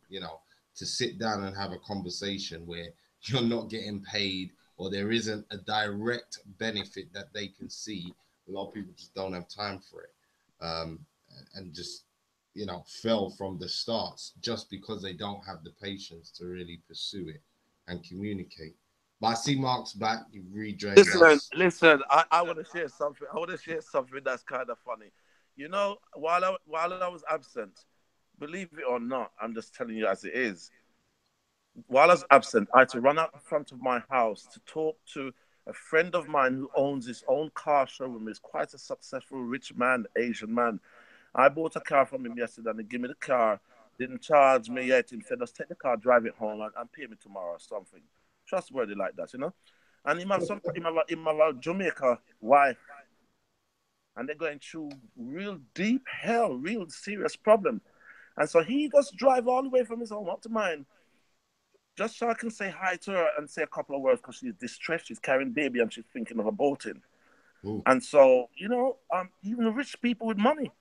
to sit down and have a conversation where you're not getting paid, or there isn't a direct benefit that they can see, a lot of people just don't have time for it, and just fell from the starts just because they don't have the patience to really pursue it and communicate. But I see Mark's back. You've rejoined us. Listen. I want to share something. I want to share something that's kind of funny. You know, while I was absent, believe it or not, I'm just telling you as it is. While I was absent, I had to run out in front of my house to talk to a friend of mine who owns his own car showroom. He's quite a successful, rich man, Asian man. I bought a car from him yesterday, and he gave me the car. Didn't charge me yet. He said, "Just take the car, drive it home, and pay me tomorrow or something." Trustworthy like that, you know. And him have a Jamaica wife, and they're going through real deep hell, real serious problem. And so he just drive all the way from his home up to mine, just so I can say hi to her and say a couple of words because she's distressed. She's carrying baby and she's thinking of aborting. Ooh. And so, you know, even the rich people with money.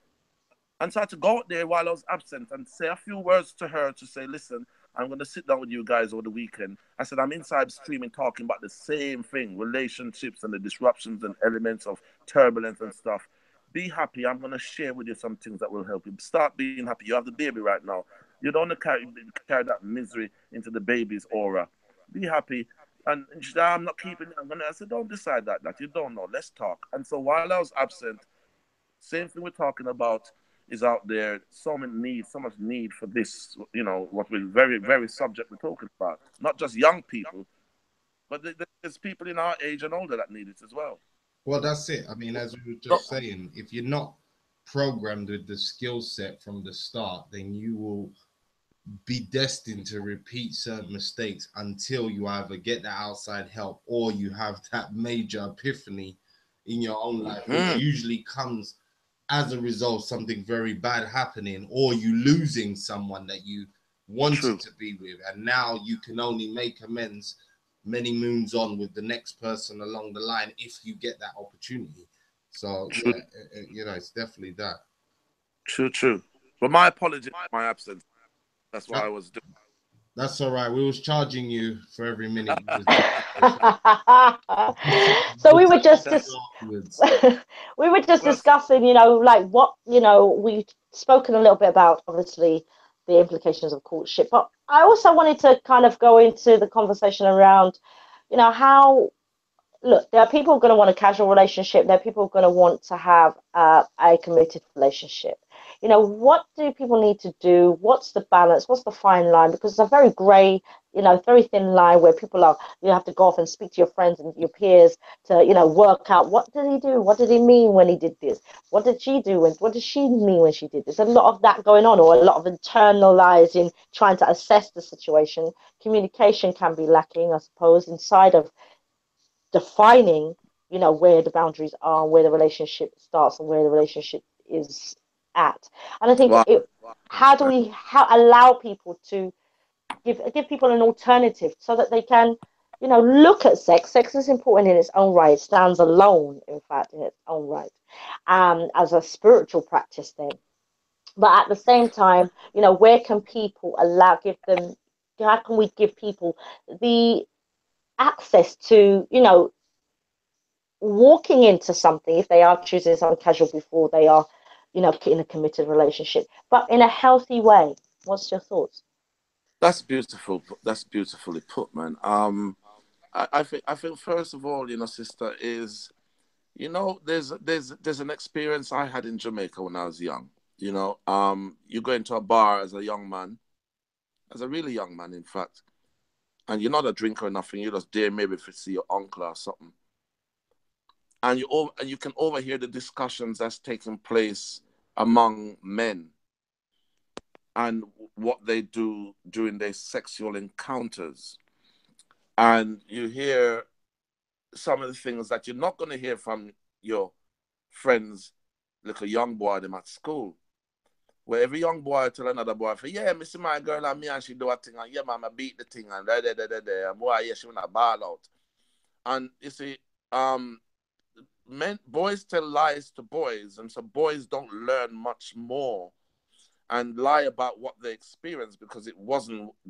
And so I had to go out there while I was absent and say a few words to her to say, listen, I'm going to sit down with you guys over the weekend. I said, I'm inside streaming talking about the same thing, relationships and the disruptions and elements of turbulence and stuff. Be happy. I'm going to share with you some things that will help you. Start being happy. You have the baby right now. You don't want to carry that misery into the baby's aura. Be happy. And she said, I'm not keeping it. I said, don't decide that. You don't know. Let's talk. And so while I was absent, same thing we're talking about is out there. So much need for this, you know, what we're very, very subject we're talking about. Not just young people, but there's people in our age and older that need it as well. Well, that's it. I mean, as we were just saying, if you're not programmed with the skill set from the start, then you will be destined to repeat certain mistakes until you either get that outside help or you have that major epiphany in your own life, which usually comes as a result of something very bad happening or you losing someone that you wanted to be with, and now you can only make amends many moons on with the next person along the line if you get that opportunity. So yeah, you know, it's definitely that. True. But my apologies for my absence. That's what I was doing. That's all right. We was charging you for every minute. So we were just discussing, you know, like what, you know, we've spoken a little bit about obviously the implications of courtship, but I also wanted to kind of go into the conversation around, you know, how, look, there are people who are going to want a casual relationship. There are people who are going to want to have a committed relationship. You know, what do people need to do? What's the balance? What's the fine line? Because it's a very grey, you know, very thin line where people are, you have to go off and speak to your friends and your peers to, you know, work out what did he do? What did he mean when he did this? What did she do? And what did she mean when she did this? A lot of that going on, or a lot of internalizing, trying to assess the situation. Communication can be lacking, I suppose, inside of defining, you know, where the boundaries are, where the relationship starts and where the relationship is at. And I think how allow people to give people an alternative so that they can, you know, look at sex. Sex is important in its own right. It stands alone, in fact, in its own right, as a spiritual practice then. But at the same time, you know, where can people how can we give people the access to, you know, walking into something if they are choosing something casual before they are, you know, in a committed relationship, but in a healthy way? What's your thoughts? That's beautiful. That's beautifully put, man. I think first of all, you know, sister, is, you know, there's an experience I had in Jamaica when I was young. You know, you go into a bar as a young man, as a really young man, in fact, and you're not a drinker or nothing. You're just there maybe if you see your uncle or something, and you can overhear the discussions that's taking place among men and what they do during their sexual encounters. And you hear some of the things that you're not going to hear from your friends, like a young boy them at school. Where every young boy tell another boy, yeah, me see my girl and me and she do a thing, and yeah, man, I beat the thing, and and boy, yeah, she wanna ball out. And you see, boys tell lies to boys, and so boys don't learn much more and lie about what they experienced because it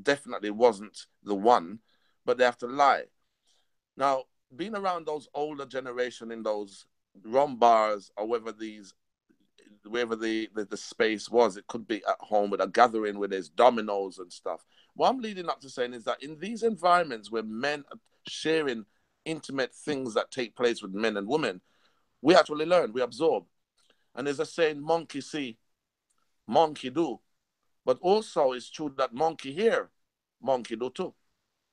definitely wasn't the one, but they have to lie. Now, being around those older generation in those rum bars, or wherever the space was, it could be at home with a gathering where there's dominoes and stuff. What I'm leading up to saying is that in these environments where men sharing intimate things that take place with men and women, we actually learn, we absorb. And there's a saying, monkey see, monkey do. But also it's true that monkey hear, monkey do too.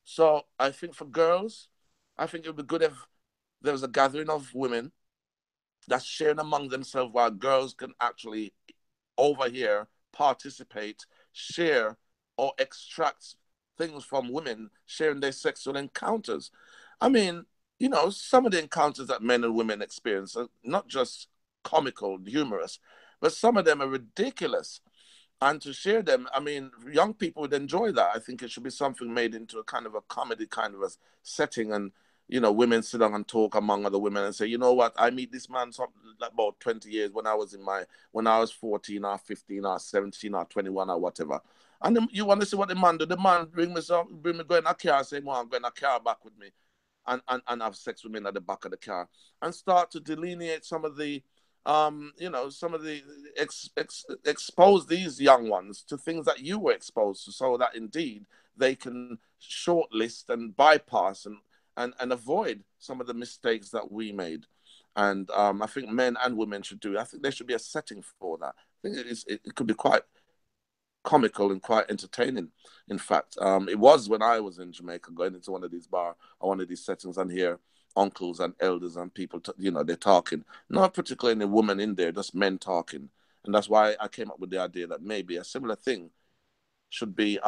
So I think for girls, I think it would be good if there was a gathering of women that's sharing among themselves while girls can actually overhear, participate, share, or extract things from women sharing their sexual encounters. I mean, you know, some of the encounters that men and women experience are not just comical, humorous, but some of them are ridiculous. And to share them, I mean, young people would enjoy that. I think it should be something made into a kind of a comedy kind of a setting, and you know, women sit down and talk among other women and say, you know what, I meet this man like about 20 years when I was 14 or 15 or 17 or 21 or whatever. And then you want to see what the man do. The man bring me go in a car, say, well, I'm going a car back with me, and have sex with me at the back of the car, and start to delineate some of the you know, some of the expose these young ones to things that you were exposed to, so that indeed they can shortlist and bypass and avoid some of the mistakes that we made. And I think men and women should do it. I think there should be a setting for that. I think it could be quite comical and quite entertaining. In fact, it was when I was in Jamaica, going into one of these bars or one of these settings, and hear uncles and elders and people, you know, they're talking. Not particularly any woman in there, just men talking. And that's why I came up with the idea that maybe a similar thing should be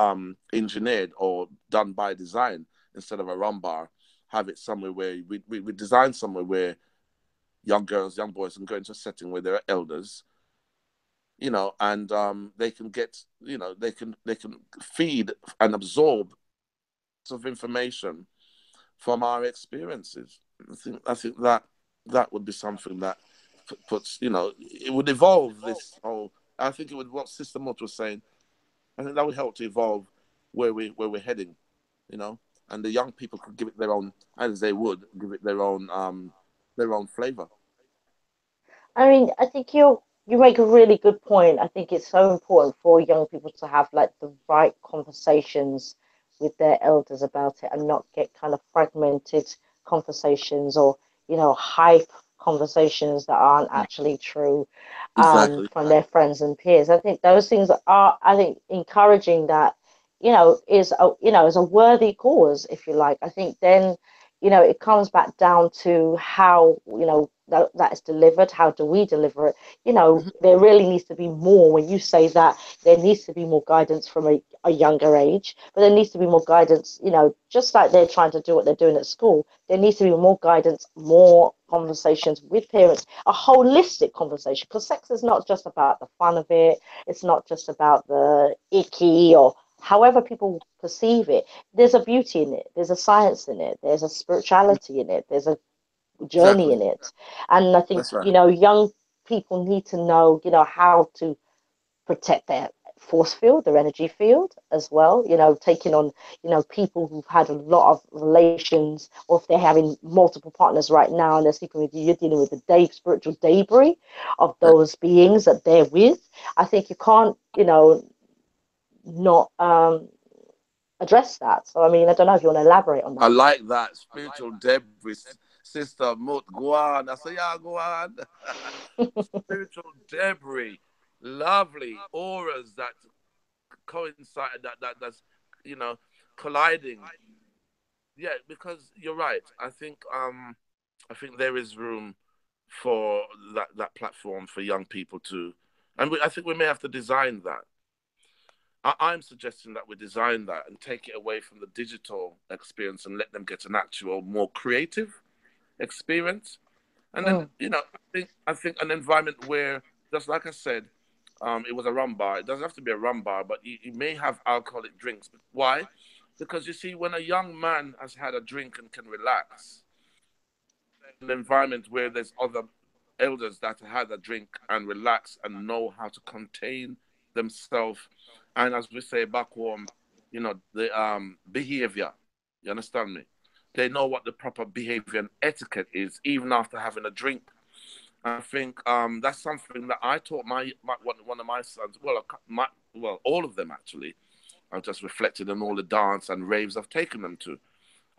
engineered or done by design instead of a rum bar. Have it somewhere where we design somewhere where young girls, young boys can go into a setting where there are elders, you know, and they can get, you know, they can feed and absorb of information from our experiences. I think that would be something that puts, you know, it would evolve this whole. I think it would, what Sister Mott was saying, I think that would help to evolve where we're heading, you know, and the young people could give it their own, as they would give it their own flavor. I mean, I think you make a really good point. I think it's so important for young people to have like the right conversations with their elders about it and not get kind of fragmented conversations or, you know, hype conversations that aren't actually true Exactly. from their friends and peers. I think those things are, I think, encouraging that, you know, is a worthy cause, if you like. I think then, you know, it comes back down to how, you know, that is delivered. How do we deliver it? You know, there really needs to be more. When you say that, there needs to be more guidance from a younger age, but there needs to be more guidance, you know, just like they're trying to do what they're doing at school. There needs to be more guidance, more conversations with parents, a holistic conversation, because sex is not just about the fun of it. It's not just about the icky or however people perceive it. There's a beauty in it, there's a science in it, there's a spirituality in it, there's a journey Exactly. in it. And I think, That's right. you know, young people need to know, you know, how to protect their force field, their energy field as well, you know, taking on, you know, people who've had a lot of relations, or if they're having multiple partners right now and they're sleeping with you, you're dealing with the spiritual debris of those beings that they're with. I think you can't, you know, not address that. So, I mean, I don't know if you want to elaborate on I that. like that spiritual debris, Sister Moot. Go on. I say, yeah, go on. Spiritual debris, lovely auras that coincide, that's, you know, colliding. Yeah, because you're right. I think there is room for that platform for young people to, and I think we may have to design that. I'm suggesting that we design that and take it away from the digital experience and let them get an actual, more creative experience. And then, Mm. you know, I think an environment where, just like I said, it was a rum bar. It doesn't have to be a rum bar, but you may have alcoholic drinks. Why? Because you see, when a young man has had a drink and can relax, an environment where there's other elders that had a drink and relax and know how to contain themselves, and as we say back home, you know, the behavior. You understand me? They know what the proper behavior and etiquette is, even after having a drink. I think that's something that I taught one of my sons. Well, all of them actually. I've just reflected on all the dance and raves I've taken them to.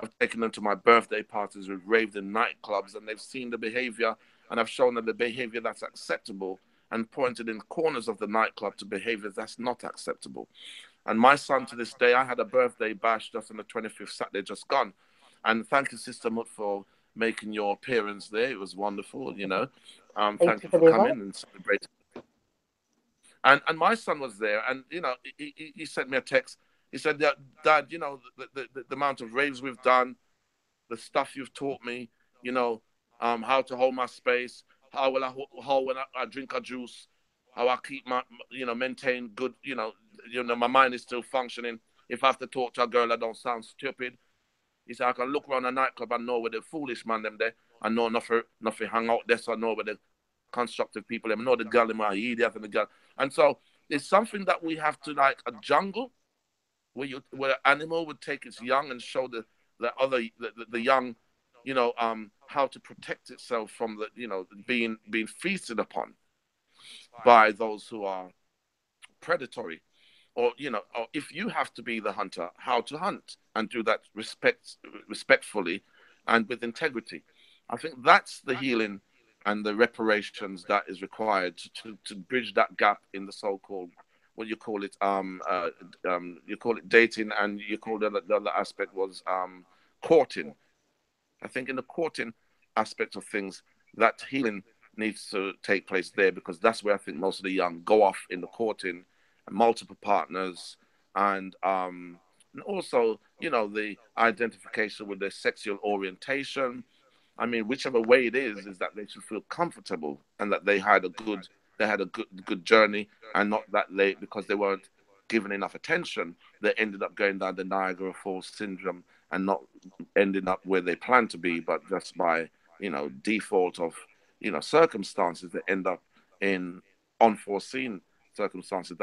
I've taken them to my birthday parties. We've raved in nightclubs, and they've seen the behavior, and I've shown them the behavior that's acceptable and pointed in corners of the nightclub to behaviors that's not acceptable. And my son, to this day, I had a birthday bash just on the 25th Saturday, just gone. And thank you, Sister Mut, for making your appearance there. It was wonderful, you know. Thank you for coming and celebrating. And my son was there, and, you know, he sent me a text. He said, Dad, you know, the amount of raves we've done, the stuff you've taught me, you know, how to hold my space, how when I drink a juice, how I keep my, you know, maintain good, you know, my mind is still functioning. If I have to talk to a girl, I don't sound stupid. He said, I can look around a nightclub and know where the foolish man them there. I know nothing hang out there, so I know where the constructive people them. I know the girl in my idiot and the girl. And so it's something that we have to, like a jungle, where an animal would take its young and show the young, you know, how to protect itself from the, you know, being feasted upon by those who are predatory. Or, you know, or if you have to be the hunter, how to hunt and do that respectfully and with integrity. I think that's the healing and the reparations that is required to bridge that gap in the so-called, what you call it, you call it dating, and you call the other aspect was courting. I think in the courting aspect of things, that healing needs to take place there, because that's where I think most of the young go off in the courting, multiple partners, and also, you know, the identification with their sexual orientation. I mean, whichever way it is that they should feel comfortable and that they had a good journey, and not that because they weren't given enough attention, they ended up going down the Niagara Falls syndrome and not ending up where they planned to be, but just by, you know, default of, you know, circumstances, they end up in unforeseen circumstances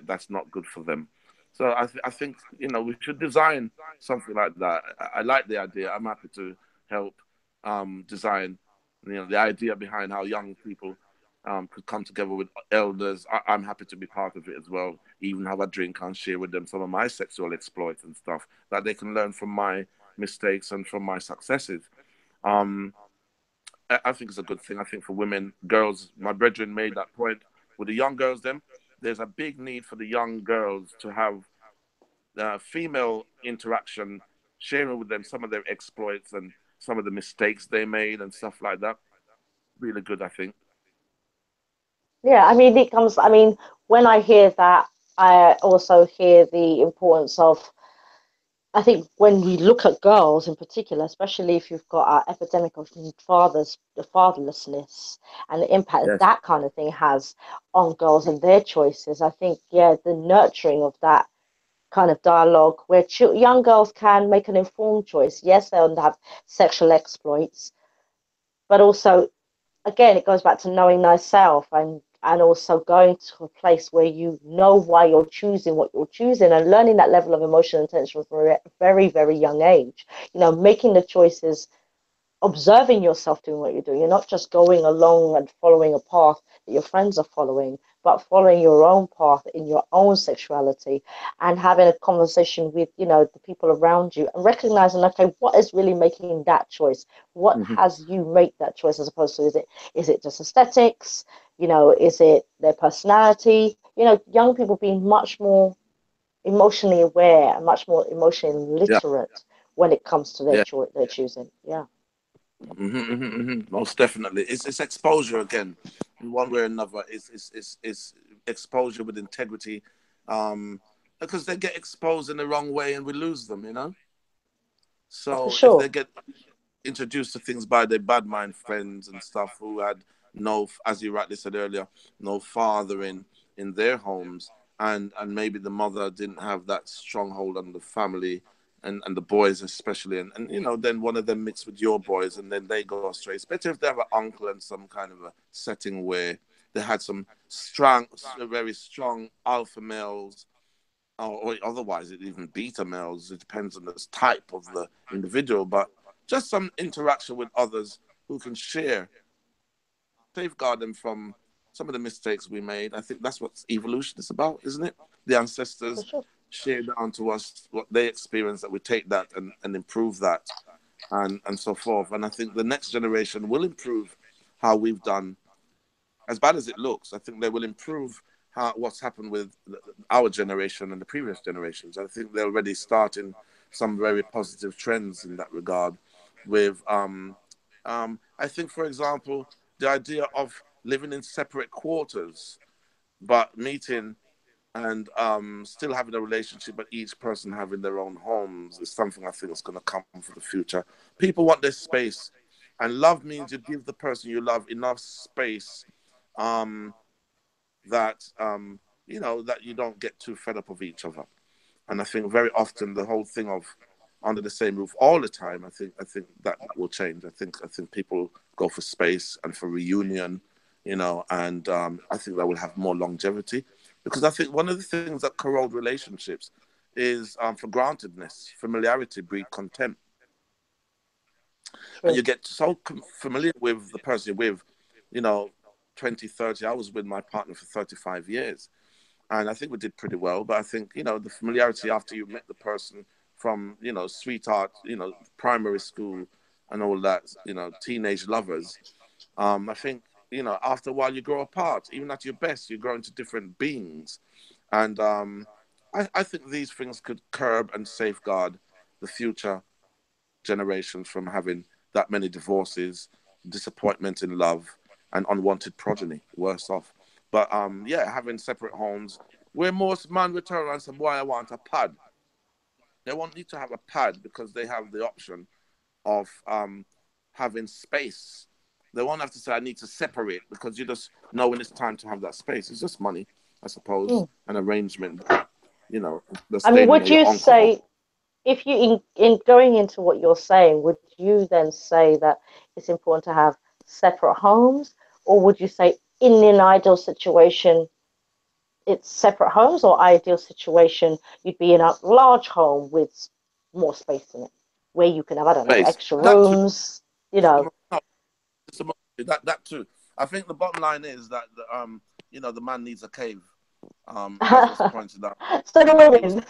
that's not good for them. So I think, you know, we should design something like that. I like the idea. I'm happy to help design, you know, the idea behind how young people could come together with elders. I'm happy to be part of it as well. Even have a drink and share with them some of my sexual exploits and stuff that they can learn from my mistakes and from my successes. I think it's a good thing. I think for women, girls, my brethren made that point with the young girls. There's a big need for the young girls to have female interaction, sharing with them some of their exploits and some of the mistakes they made and stuff like that. Really good, I think. Yeah, I mean, when I hear that, I also hear the importance of, I think when we look at girls in particular, especially if you've got an epidemic of the fatherlessness and the impact that kind of thing has on girls and their choices, I think, the nurturing of that kind of dialogue where young girls can make an informed choice. Yes, they'll have sexual exploits, but also, again, it goes back to knowing thyself and also going to a place where you know why you're choosing what you're choosing, and learning that level of emotional intelligence from a very, very young age. You know, making the choices, observing yourself doing what you're doing. You're not just going along and following a path that your friends are following, but following your own path in your own sexuality, and having a conversation with, you know, the people around you, and recognizing, okay, what is really making that choice? What has you make that choice, as opposed to, is it just aesthetics? You know, is it their personality? You know, young people being much more emotionally aware and much more emotionally literate when it comes to their choosing. Yeah. Most definitely. It's exposure again, in one way or another. It's exposure with integrity, because they get exposed in the wrong way and we lose them, you know. So if they get introduced to things by their bad mind friends and stuff who had no, as you rightly said earlier, no father in their homes, and maybe the mother didn't have that stronghold on the family, and the boys especially, and you know, then one of them mixed with your boys and then they go astray. It's better if they have an uncle and some kind of a setting where they had some very strong alpha males, or otherwise it even beta males. It depends on the type of the individual, but just some interaction with others who can share, safeguard them from some of the mistakes we made. I think that's what evolution is about, isn't it? The ancestors share down to us what they experience, that we take that and improve that, and so forth. And I think the next generation will improve how we've done. As bad as it looks, I think they will improve what's happened with our generation and the previous generations. I think they're already starting some very positive trends in that regard. With, I think, for example, the idea of living in separate quarters, but meeting and still having a relationship, but each person having their own homes, is something I think is going to come for the future. People want their space, and love means you give the person you love enough space that that you don't get too fed up of each other. And I think very often the whole thing of under the same roof all the time, I think that will change. I think people go for space and for reunion, and I think that will have more longevity, because I think one of the things that corrode relationships is for grantedness. Familiarity breeds contempt. And you get so familiar with the person you're with, 20, 30. I was with my partner for 35 years. And I think we did pretty well. But I think, the familiarity after you met the person from, sweetheart, primary school and all that, teenage lovers. I think, after a while you grow apart. Even at your best, you grow into different beings. And I think these things could curb and safeguard the future generations from having that many divorces, disappointment in love, and unwanted progeny, worse off. But having separate homes, where most man return and say, boy, I want a pad. They won't need to have a pad because they have the option of having space. They won't have to say, I need to separate, because you just know when it's time to have that space. It's just money, I suppose, an arrangement. I mean, would you say, if you in going into what you're saying, would you then say that it's important to have separate homes, or would you say in an ideal situation it's separate homes, or ideal situation you'd be in a large home with more space in it, where you can have, I don't know, extra rooms, No, that too. I think the bottom line is that the man needs a cave. As was pointed out. So the women.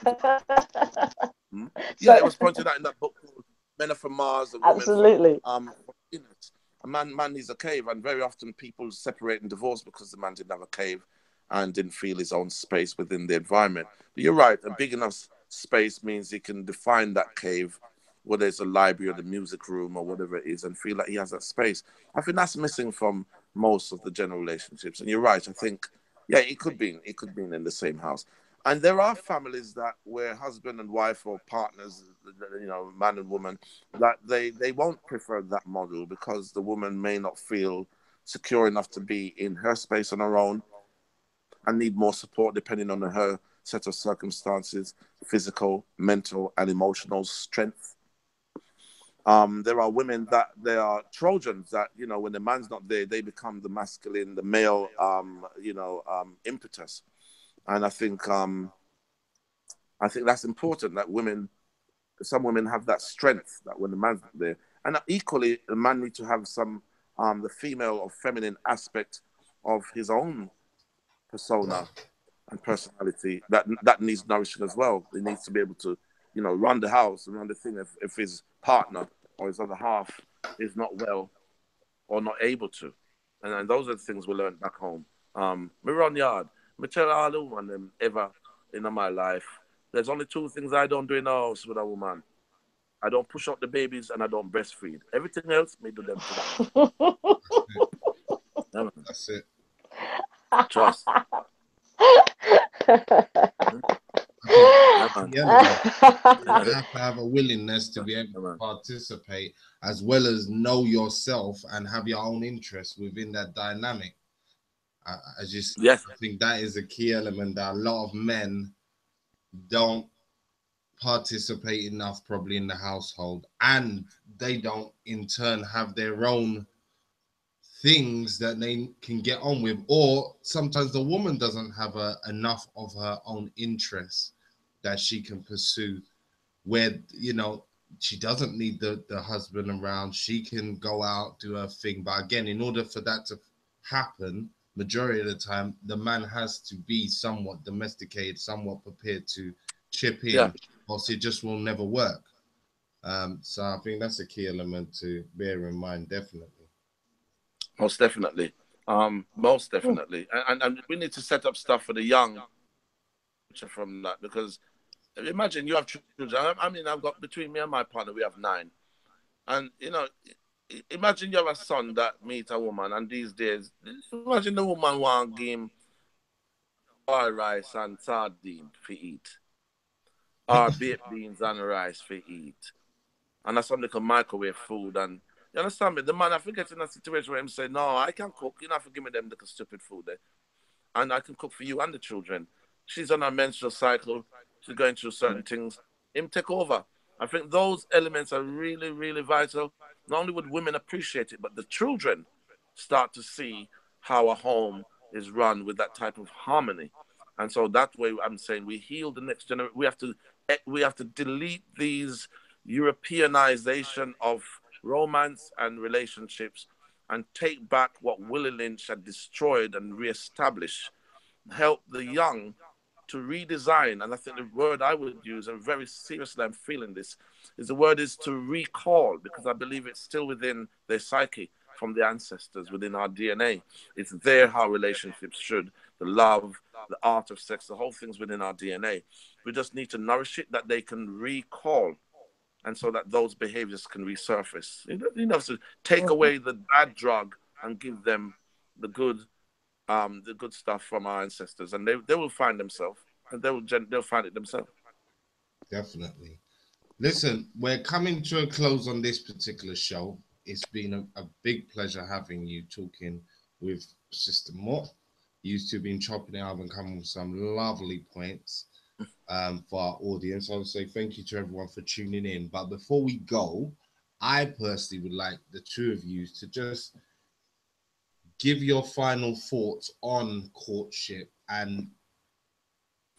It was pointed out in that book called Men Are From Mars and Women Absolutely. From Venus. A man needs a cave, and very often people separate and divorce because the man didn't have a cave and didn't feel his own space within the environment. But you're right, a big enough space means he can define that cave, whether it's a library or the music room or whatever it is, and feel like he has that space. I think that's missing from most of the general relationships. And you're right, I think, it could be in the same house. And there are families that where husband and wife or partners, man and woman, that they won't prefer that model because the woman may not feel secure enough to be in her space on her own and need more support depending on her set of circumstances, physical, mental, and emotional strength. There are women that they are Trojans that, when the man's not there, they become the masculine, the male, impetus. And I think that's important, that some women have that strength that when the man's not there. And equally, the man needs to have some, the female or feminine aspect of his own persona and personality that needs nourishing as well. He needs to be able to, run the house and run the thing if his partner or his other half is not well or not able to. And those are the things we learned back home. We run yard. I tell all the women them ever in my life, there's only two things I don't do in the house with a woman. I don't push out the babies and I don't breastfeed. Everything else, me do them to that. That's it. Trust. You have to have a willingness to be able to participate, as well as know yourself and have your own interests within that dynamic. I think that is a key element that a lot of men don't participate enough probably in the household, and they don't in turn have their own things that they can get on with, or sometimes the woman doesn't have enough of her own interests that she can pursue, where she doesn't need the husband around. She can go out, do her thing. But again, in order for that to happen, majority of the time the man has to be somewhat domesticated, somewhat prepared to chip in, Yeah. or it just will never work. So I think that's a key element to bear in mind, definitely. Most definitely. Most definitely. And we need to set up stuff for the young from that, because imagine you have children. I mean, I've got, between me and my partner, we have 9. And, you know, imagine you have a son that meets a woman, and these days, imagine the woman want to give him boiled rice and sardine for eat, or baked beans and rice for eat. And that's something like microwave food. And you understand me? The man, I forget in a situation where him say, no, I can cook. You don't have to give me them little stupid food there. And I can cook for you and the children. She's on a menstrual cycle. She's going through certain things. Him take over. I think those elements are really, really vital. Not only would women appreciate it, but the children start to see how a home is run with that type of harmony. And so that way, I'm saying we heal the next generation. We have to delete these Europeanization of romance and relationships, and take back what Willie Lynch had destroyed and reestablish. Help the young to redesign. And I think the word I would use, and very seriously I'm feeling this, is the word is to recall, because I believe it's still within their psyche from the ancestors, within our DNA. It's there how relationships should, the love, the art of sex, the whole thing's within our DNA. We just need to nourish it, that they can recall, and so that those behaviors can resurface. You know, so take away the bad drug and give them the good stuff from our ancestors, and they will find themselves, and they'll find it themselves. Definitely. Listen, we're coming to a close on this particular show. It's been a big pleasure having you talking with Sister Mort. You two have been chopping it up and coming with some lovely points for our audience. I would say thank you to everyone for tuning in. But before we go, I personally would like the two of you to just give your final thoughts on courtship and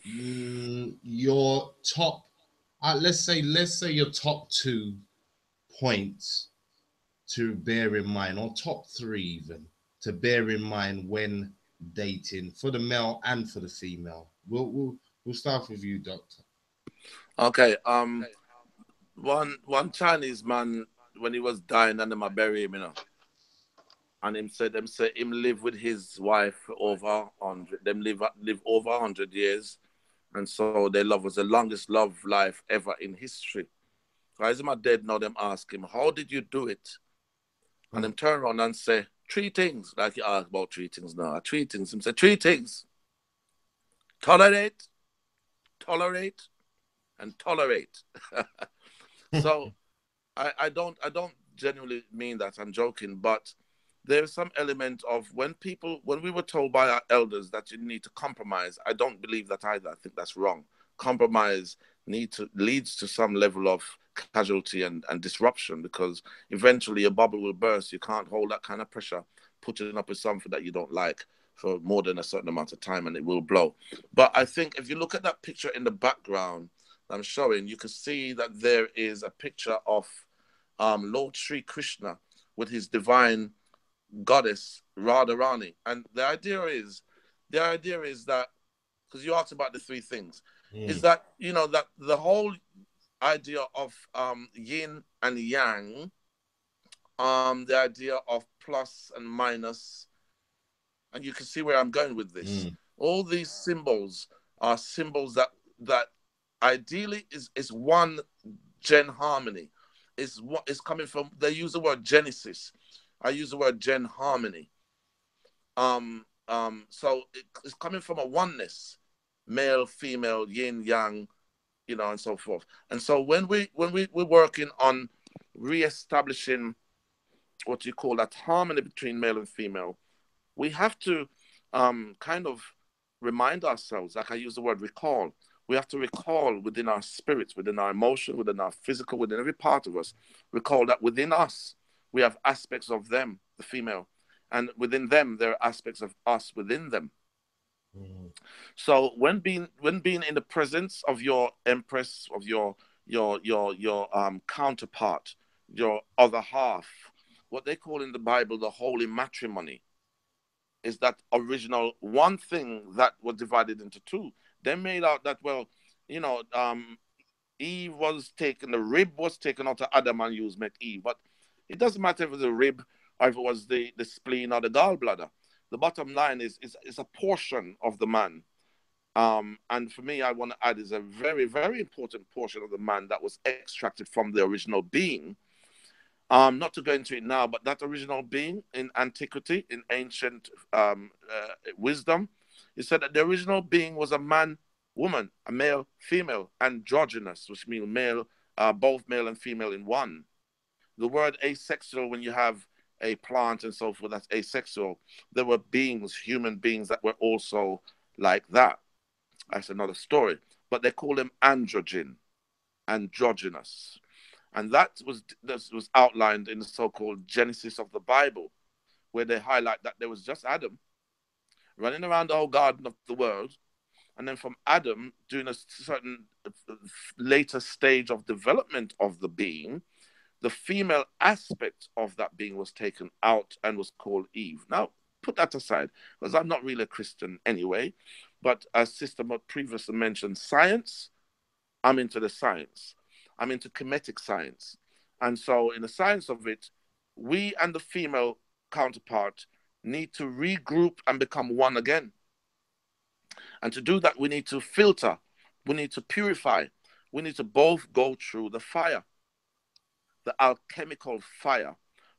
your top, let's say your top 2 points to bear in mind, or top 3 even, to bear in mind when dating, for the male and for the female. We'll start with you, Doctor. Okay. One Chinese man, when he was dying, and them a bury him, you know, and him said him live with his wife over 100. Them live over 100 years, and so their love was the longest love life ever in history. So as him a dead now, them ask him, how did you do it? And him turn around and say 3 things, like you ask about 3 things now. 3 things. Him say 3 things: tolerate, and tolerate. So I don't genuinely mean that. I'm joking, but there's some element of when we were told by our elders that you need to compromise, I don't believe that either. I think that's wrong. Compromise leads to some level of casualty and disruption, because eventually a bubble will burst. You can't hold that kind of pressure, putting up with something that you don't like for more than a certain amount of time, and it will blow. But I think if you look at that picture in the background I'm showing, you can see that there is a picture of Lord Sri Krishna with his divine goddess Radharani. And the idea is that, because you asked about the 3 things, is that, you know, that the whole idea of yin and yang, the idea of plus and minus, and you can see where I'm going with this. All these symbols are symbols that ideally is one gen harmony. Is what is coming from, they use the word Genesis. I use the word gen harmony. So it's coming from a oneness, male, female, yin, yang, you know, and so forth. And so when we're working on reestablishing what you call that harmony between male and female, we have to kind of remind ourselves, like I use the word recall. We have to recall within our spirits, within our emotion, within our physical, within every part of us, recall that within us, we have aspects of them, the female, and within them, there are aspects of us within them. So when being in the presence of your empress, of your counterpart, your other half, what they call in the Bible the holy matrimony, is that original one thing that was divided into 2. They made out that, well, you know, Eve was taken, the rib was taken out of Adam and used make Eve. But it doesn't matter if it was the rib or if it was the spleen or the gallbladder. The bottom line is a portion of the man. And for me, I want to add is a very, very important portion of the man that was extracted from the original being. Not to go into it now, but that original being in antiquity, in ancient wisdom, it said that the original being was a man, woman, a male, female, androgynous, which means male, both male and female in one. The word asexual, when you have a plant and so forth, that's asexual. There were beings, human beings that were also like that. That's another story. But they call them androgen, androgynous. And that was outlined in the so-called Genesis of the Bible, where they highlight that there was just Adam running around the whole garden of the world. And then from Adam, doing a certain later stage of development of the being, the female aspect of that being was taken out and was called Eve. Now, put that aside, because I'm not really a Christian anyway. But as Sister previously mentioned, science, I'm into the science. I'm into kinetic science. And so in the science of it, we and the female counterpart need to regroup and become one again. And to do that, we need to filter. We need to purify. We need to both go through the fire, the alchemical fire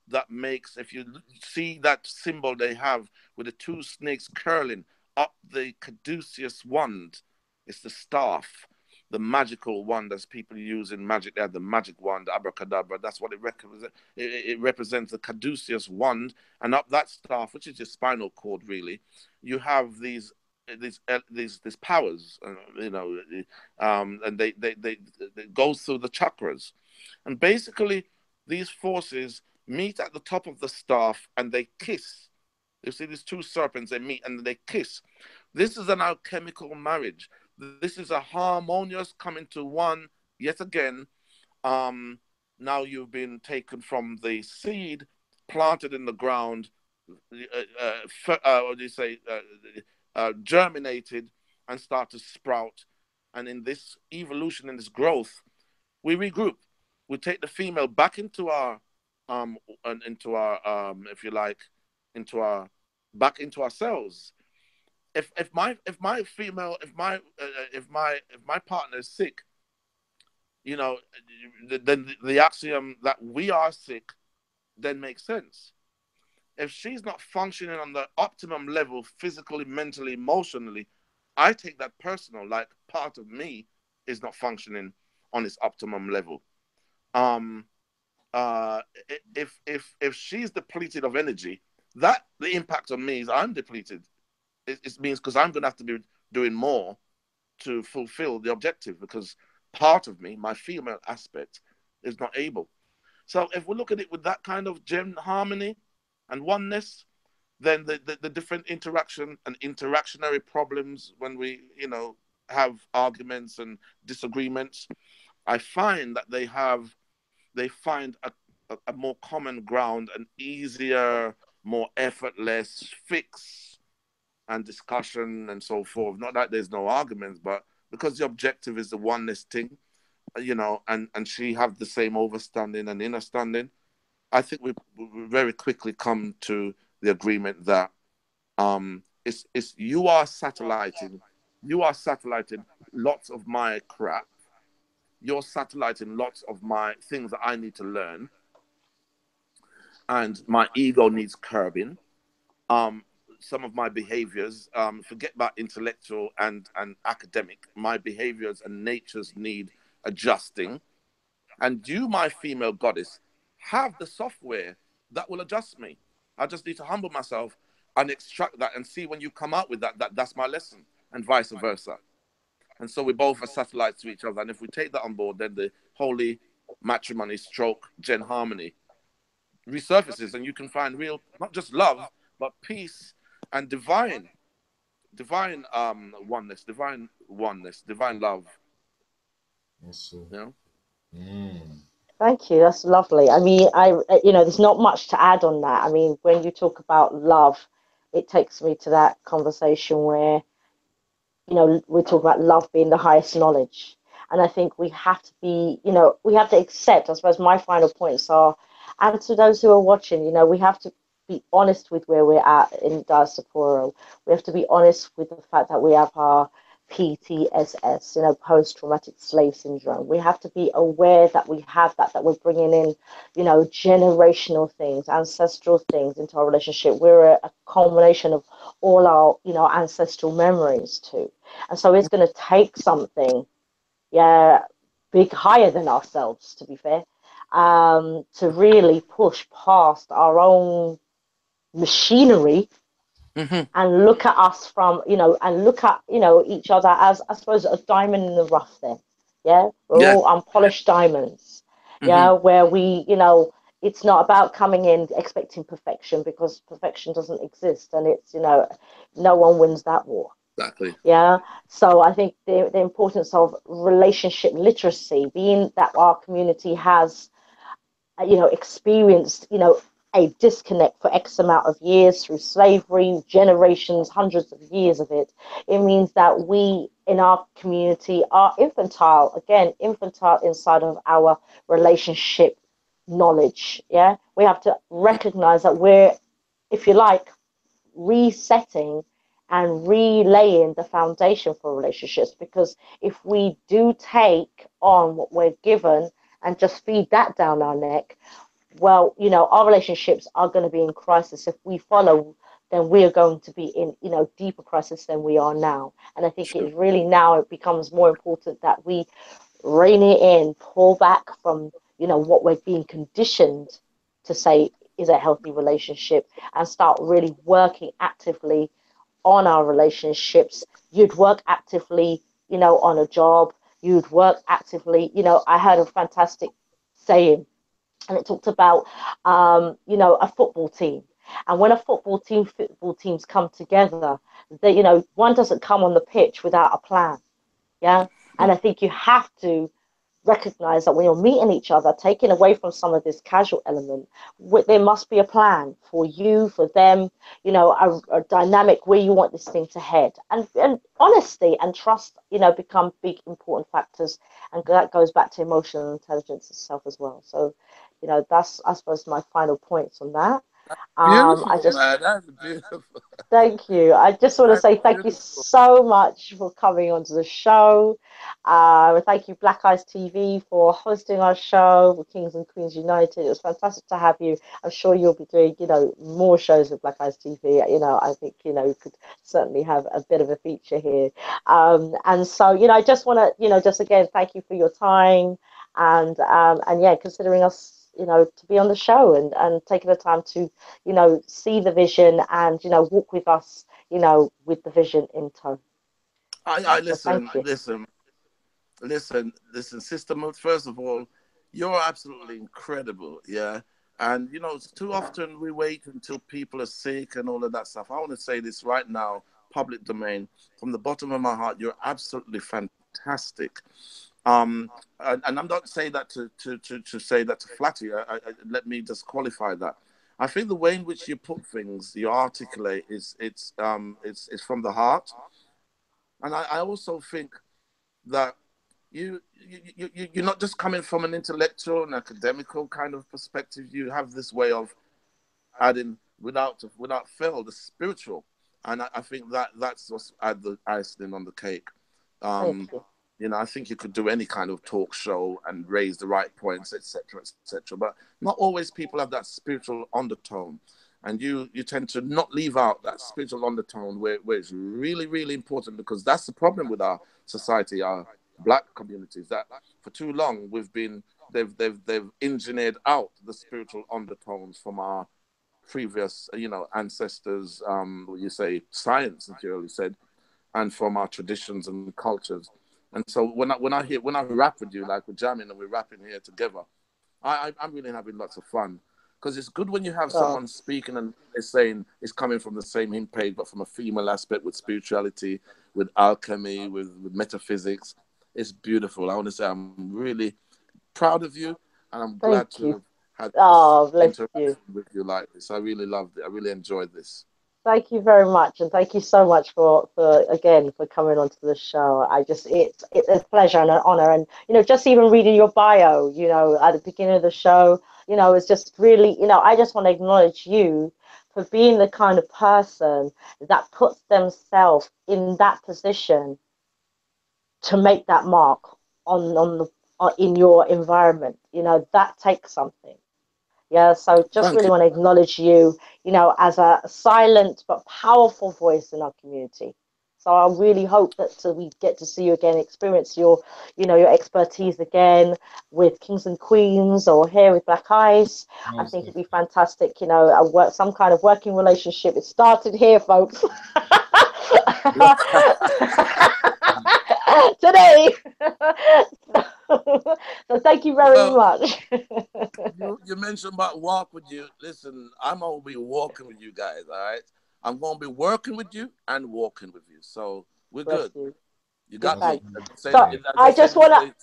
that makes, if you see that symbol they have with the two snakes curling up the caduceus wand, it's the staff. The magical wand as people use in magic. They have the magic wand, the abracadabra. That's what it represents. It represents the caduceus wand, and up that staff, which is your spinal cord, really, you have these powers, you know, and they goes through the chakras, and basically these forces meet at the top of the staff and they kiss. You see these two serpents, they meet and they kiss. This is an alchemical marriage. This is a harmonious coming to one yet again. Now you've been taken from the seed, planted in the ground, what do you say, germinated and start to sprout. And in this evolution, in this growth, we regroup. We take the female back into our, if you like, back into ourselves. If my partner is sick, you know, then the axiom that we are sick then makes sense. If she's not functioning on the optimum level, physically, mentally, emotionally, I take that personal. Like part of me is not functioning on its optimum level. If she's depleted of energy, that the impact on me is I'm depleted. It means because I'm going to have to be doing more to fulfill the objective because part of me, my female aspect, is not able. So if we look at it with that kind of harmony and oneness, then the different interaction and interactionary problems when we, you know, have arguments and disagreements, I find that they find a more common ground, an easier, more effortless fix and discussion and so forth. Not that there's no arguments, but because the objective is the oneness thing, you know, and she have the same overstanding and understanding, I think we very quickly come to the agreement that it's you are satelliting lots of my crap. You're satelliting lots of my things that I need to learn, and my ego needs curbing. Some of my behaviors, forget about intellectual and academic, my behaviors and natures need adjusting. And you, my female goddess, have the software that will adjust me. I just need to humble myself and extract that and see when you come out with that's my lesson, and vice versa. And so we both are satellites to each other. And if we take that on board, then the holy matrimony stroke gen harmony resurfaces, and you can find real, not just love, but peace and divine oneness, divine love. Awesome. You know? Thank you. That's lovely. I mean, there's not much to add on that. I mean, when you talk about love, it takes me to that conversation where, we're talking about love being the highest knowledge. And I think we have to be, we have to accept, I suppose my final points are, and to those who are watching, we have to be honest with where we're at in diaspora. We have to be honest with the fact that we have our PTSS, post-traumatic slave syndrome. We have to be aware that we have that we're bringing in, generational things, ancestral things into our relationship. We're a culmination of all our, ancestral memories too. And so it's going to take something, big, higher than ourselves, to be fair, to really push past our own machinery and look at us from, and look at, each other as, I suppose, a diamond in the rough there. Yeah. We're all unpolished diamonds. Yeah. Where we, it's not about coming in expecting perfection, because perfection doesn't exist. And it's, no one wins that war. Exactly. Yeah. So I think the importance of relationship literacy, being that our community has, experienced, a disconnect for X amount of years through slavery, generations, hundreds of years of it. It means that we in our community are infantile inside of our relationship knowledge. Yeah. We have to recognize that we're, if you like, resetting and relaying the foundation for relationships, because if we do take on what we're given and just feed that down our neck, well, our relationships are going to be in crisis. If we follow, then we are going to be in, deeper crisis than we are now. And I think it's really now it becomes more important that we rein it in, pull back from, what we're being conditioned to say is a healthy relationship, and start really working actively on our relationships. You'd work actively, on a job. You'd work actively. I heard a fantastic saying, and it talked about, a football team. And when football teams come together, they, one doesn't come on the pitch without a plan. Yeah. And I think you have to recognize that when you're meeting each other, taking away from some of this casual element, there must be a plan for you, for them, a dynamic where you want this thing to head. And honesty and trust, become big, important factors. And that goes back to emotional intelligence itself as well. So, that's, I suppose, my final points on that. Beautiful, I just man. That's beautiful. Thank you. I just want to That's say thank you beautiful. so much for coming onto the show. Thank you, Black Eyes TV, for hosting our show with Kings and Queens United. It was fantastic to have you. I'm sure you'll be doing, more shows with Black Eyes TV. I think, you could certainly have a bit of a feature here. And so, I just want to, just again, thank you for your time and yeah, considering us, to be on the show and taking the time to, see the vision and, walk with us, with the vision in tow. I So thank you. listen, Sister Mood, first of all, you're absolutely incredible, yeah? And, too often we wait until people are sick and all of that stuff. I want to say this right now, public domain, from the bottom of my heart, you're absolutely fantastic. And I'm not saying that to say that to flatter you. Let me just qualify that. I think the way in which you put things, you articulate, it's from the heart. And I also think that you're not just coming from an intellectual and academical kind of perspective. You have this way of adding without fail the spiritual, and I think that's what's add the icing on the cake. Thank you. I think you could do any kind of talk show and raise the right points, etc., etc. But not always people have that spiritual undertone, and you tend to not leave out that spiritual undertone where it's really, really important, because that's the problem with our society, our Black communities, that for too long they've engineered out the spiritual undertones from our previous, ancestors, you say science, as you already said, and from our traditions and cultures. And so when I rap with you, like we're jamming and we're rapping here together, I'm really having lots of fun, because it's good when you have someone speaking and they're saying it's coming from the same hymn page, but from a female aspect, with spirituality, with alchemy, with metaphysics. It's beautiful. I want to say I'm really proud of you, and I'm glad to have had this Bless interaction you. with you like this. I really loved it. I really enjoyed this. Thank you very much, and thank you so much for again for coming onto the show. It's a pleasure and an honor, and just even reading your bio, at the beginning of the show, it's just really, I just want to acknowledge you for being the kind of person that puts themselves in that position to make that mark in your environment. That takes something. Yeah, so just Thank really you. want to acknowledge you, as a silent but powerful voice in our community. So I really hope that we get to see you again, experience your expertise again with Kings and Queens or here with Black Eyes. I think it'd be fantastic, some kind of working relationship. It started here, folks. Today. So thank you very much. You mentioned about walk with you. Listen, I'm gonna be walking with you guys. All right, I'm gonna be working with you and walking with you. So we're Bless good. you. You got me. So I just wanna.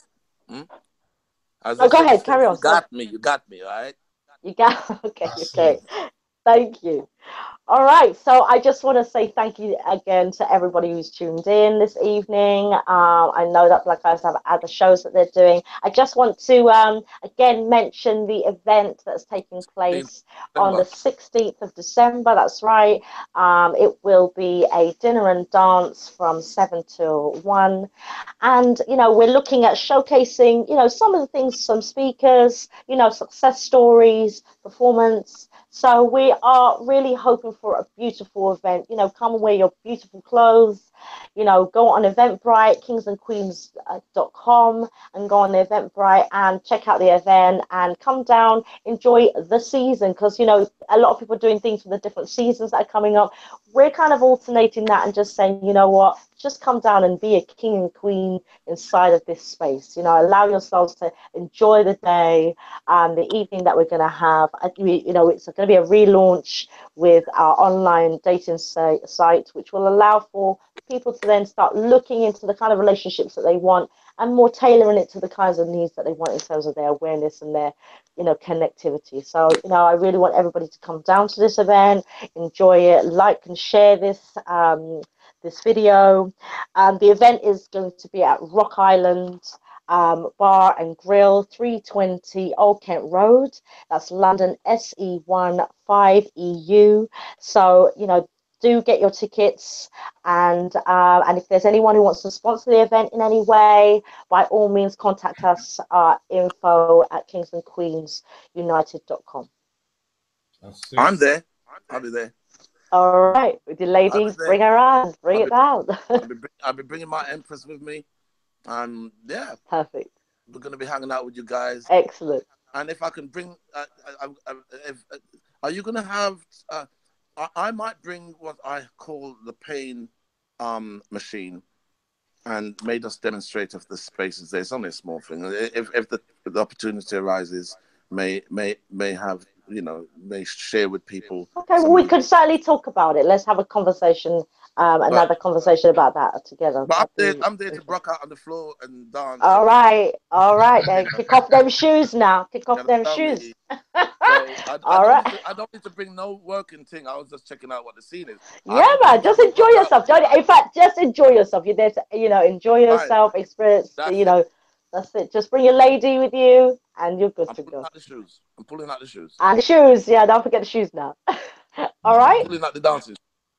As Oh, I go said, ahead. Carry on. you got me. You got me. All right. You got. Okay. Thank you. All right, so I just want to say thank you again to everybody who's tuned in this evening. I know that Black Eyes have other shows that they're doing. I just want to again mention the event that's taking place on the 16th of December. That's right. It will be a dinner and dance from 7 till 1. And, we're looking at showcasing, some of the things, some speakers, success stories, performance. So we are really hoping for a beautiful event. Come and wear your beautiful clothes. Go on Eventbrite, kingsandqueens.com, and go on the Eventbrite and check out the event and come down, enjoy the season, because, a lot of people are doing things for the different seasons that are coming up. We're kind of alternating that and just saying, you know what, just come down and be a king and queen inside of this space. Allow yourselves to enjoy the day and the evening that we're going to have. It's going to be a relaunch with our online dating site, which will allow for people to then start looking into the kind of relationships that they want and more tailoring it to the kinds of needs that they want in terms of their awareness and their connectivity. So I really want everybody to come down to this event, enjoy it, like and share this this video. The event is going to be at Rock Island Bar and Grill, 320 Old Kent Road. That's London SE1 5EU. So do get your tickets, and if there's anyone who wants to sponsor the event in any way, by all means contact us at info@kingsandqueensunited.com. I'm there. I'll be there. All right, with the ladies, bring her on, bring it down. I'll be bringing my Empress with me, and yeah, perfect. We're gonna be hanging out with you guys. Excellent. And if I can bring, are you gonna have? I might bring what I call the pain machine, and may just demonstrate if the space is there. It's only a small thing. If the opportunity arises, may have may share with people. Okay, well, we could certainly talk about it. Let's have a conversation, another conversation about that together. But I'm there to rock out on the floor and dance. All right then. Kick off them shoes now. Kick off them shoes. I don't need to bring no working thing. I was just checking out what the scene is. Yeah, man. Just enjoy yourself. In fact, just enjoy yourself. You're there to, enjoy yourself, experience. That's it. Just bring your lady with you, and you're good to go. I'm pulling out the shoes. And the shoes, yeah. Don't forget the shoes now. All right. I'm pulling out the dances.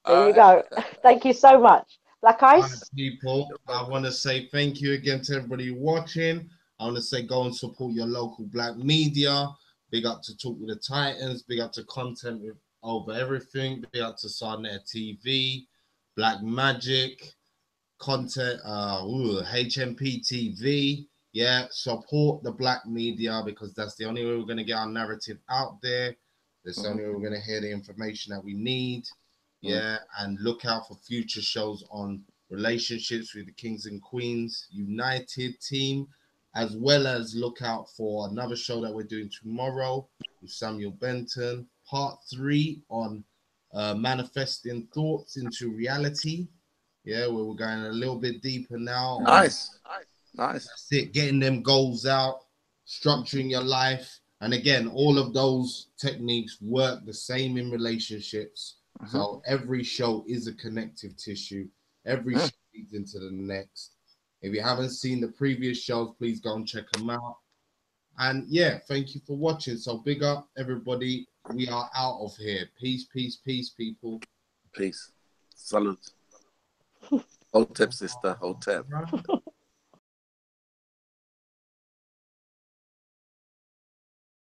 There you go. Thank you so much, Black Eyes. Right, people, I want to say thank you again to everybody watching. I want to say go and support your local black media. Big up to Talk with the Titans. Big up to Content with Over Everything. Big up to Sarnet TV, Black Magic, Content, HMP TV. Yeah, support the black media because that's the only way we're going to get our narrative out there. That's the only way we're going to hear the information that we need. Yeah, and look out for future shows on relationships with the Kings and Queens United team, as well as look out for another show that we're doing tomorrow with Samuel Benton, part 3 on manifesting thoughts into reality. Yeah, where we're going a little bit deeper now. Nice. That's it, getting them goals out, structuring your life. And again, all of those techniques work the same in relationships So every show is a connective tissue. Every show leads into the next. If you haven't seen the previous shows, please go and check them out. And yeah, thank you for watching. So big up, everybody. We are out of here. Peace, peace, peace, people. Peace. Salute. Hotep, sister. Hotep.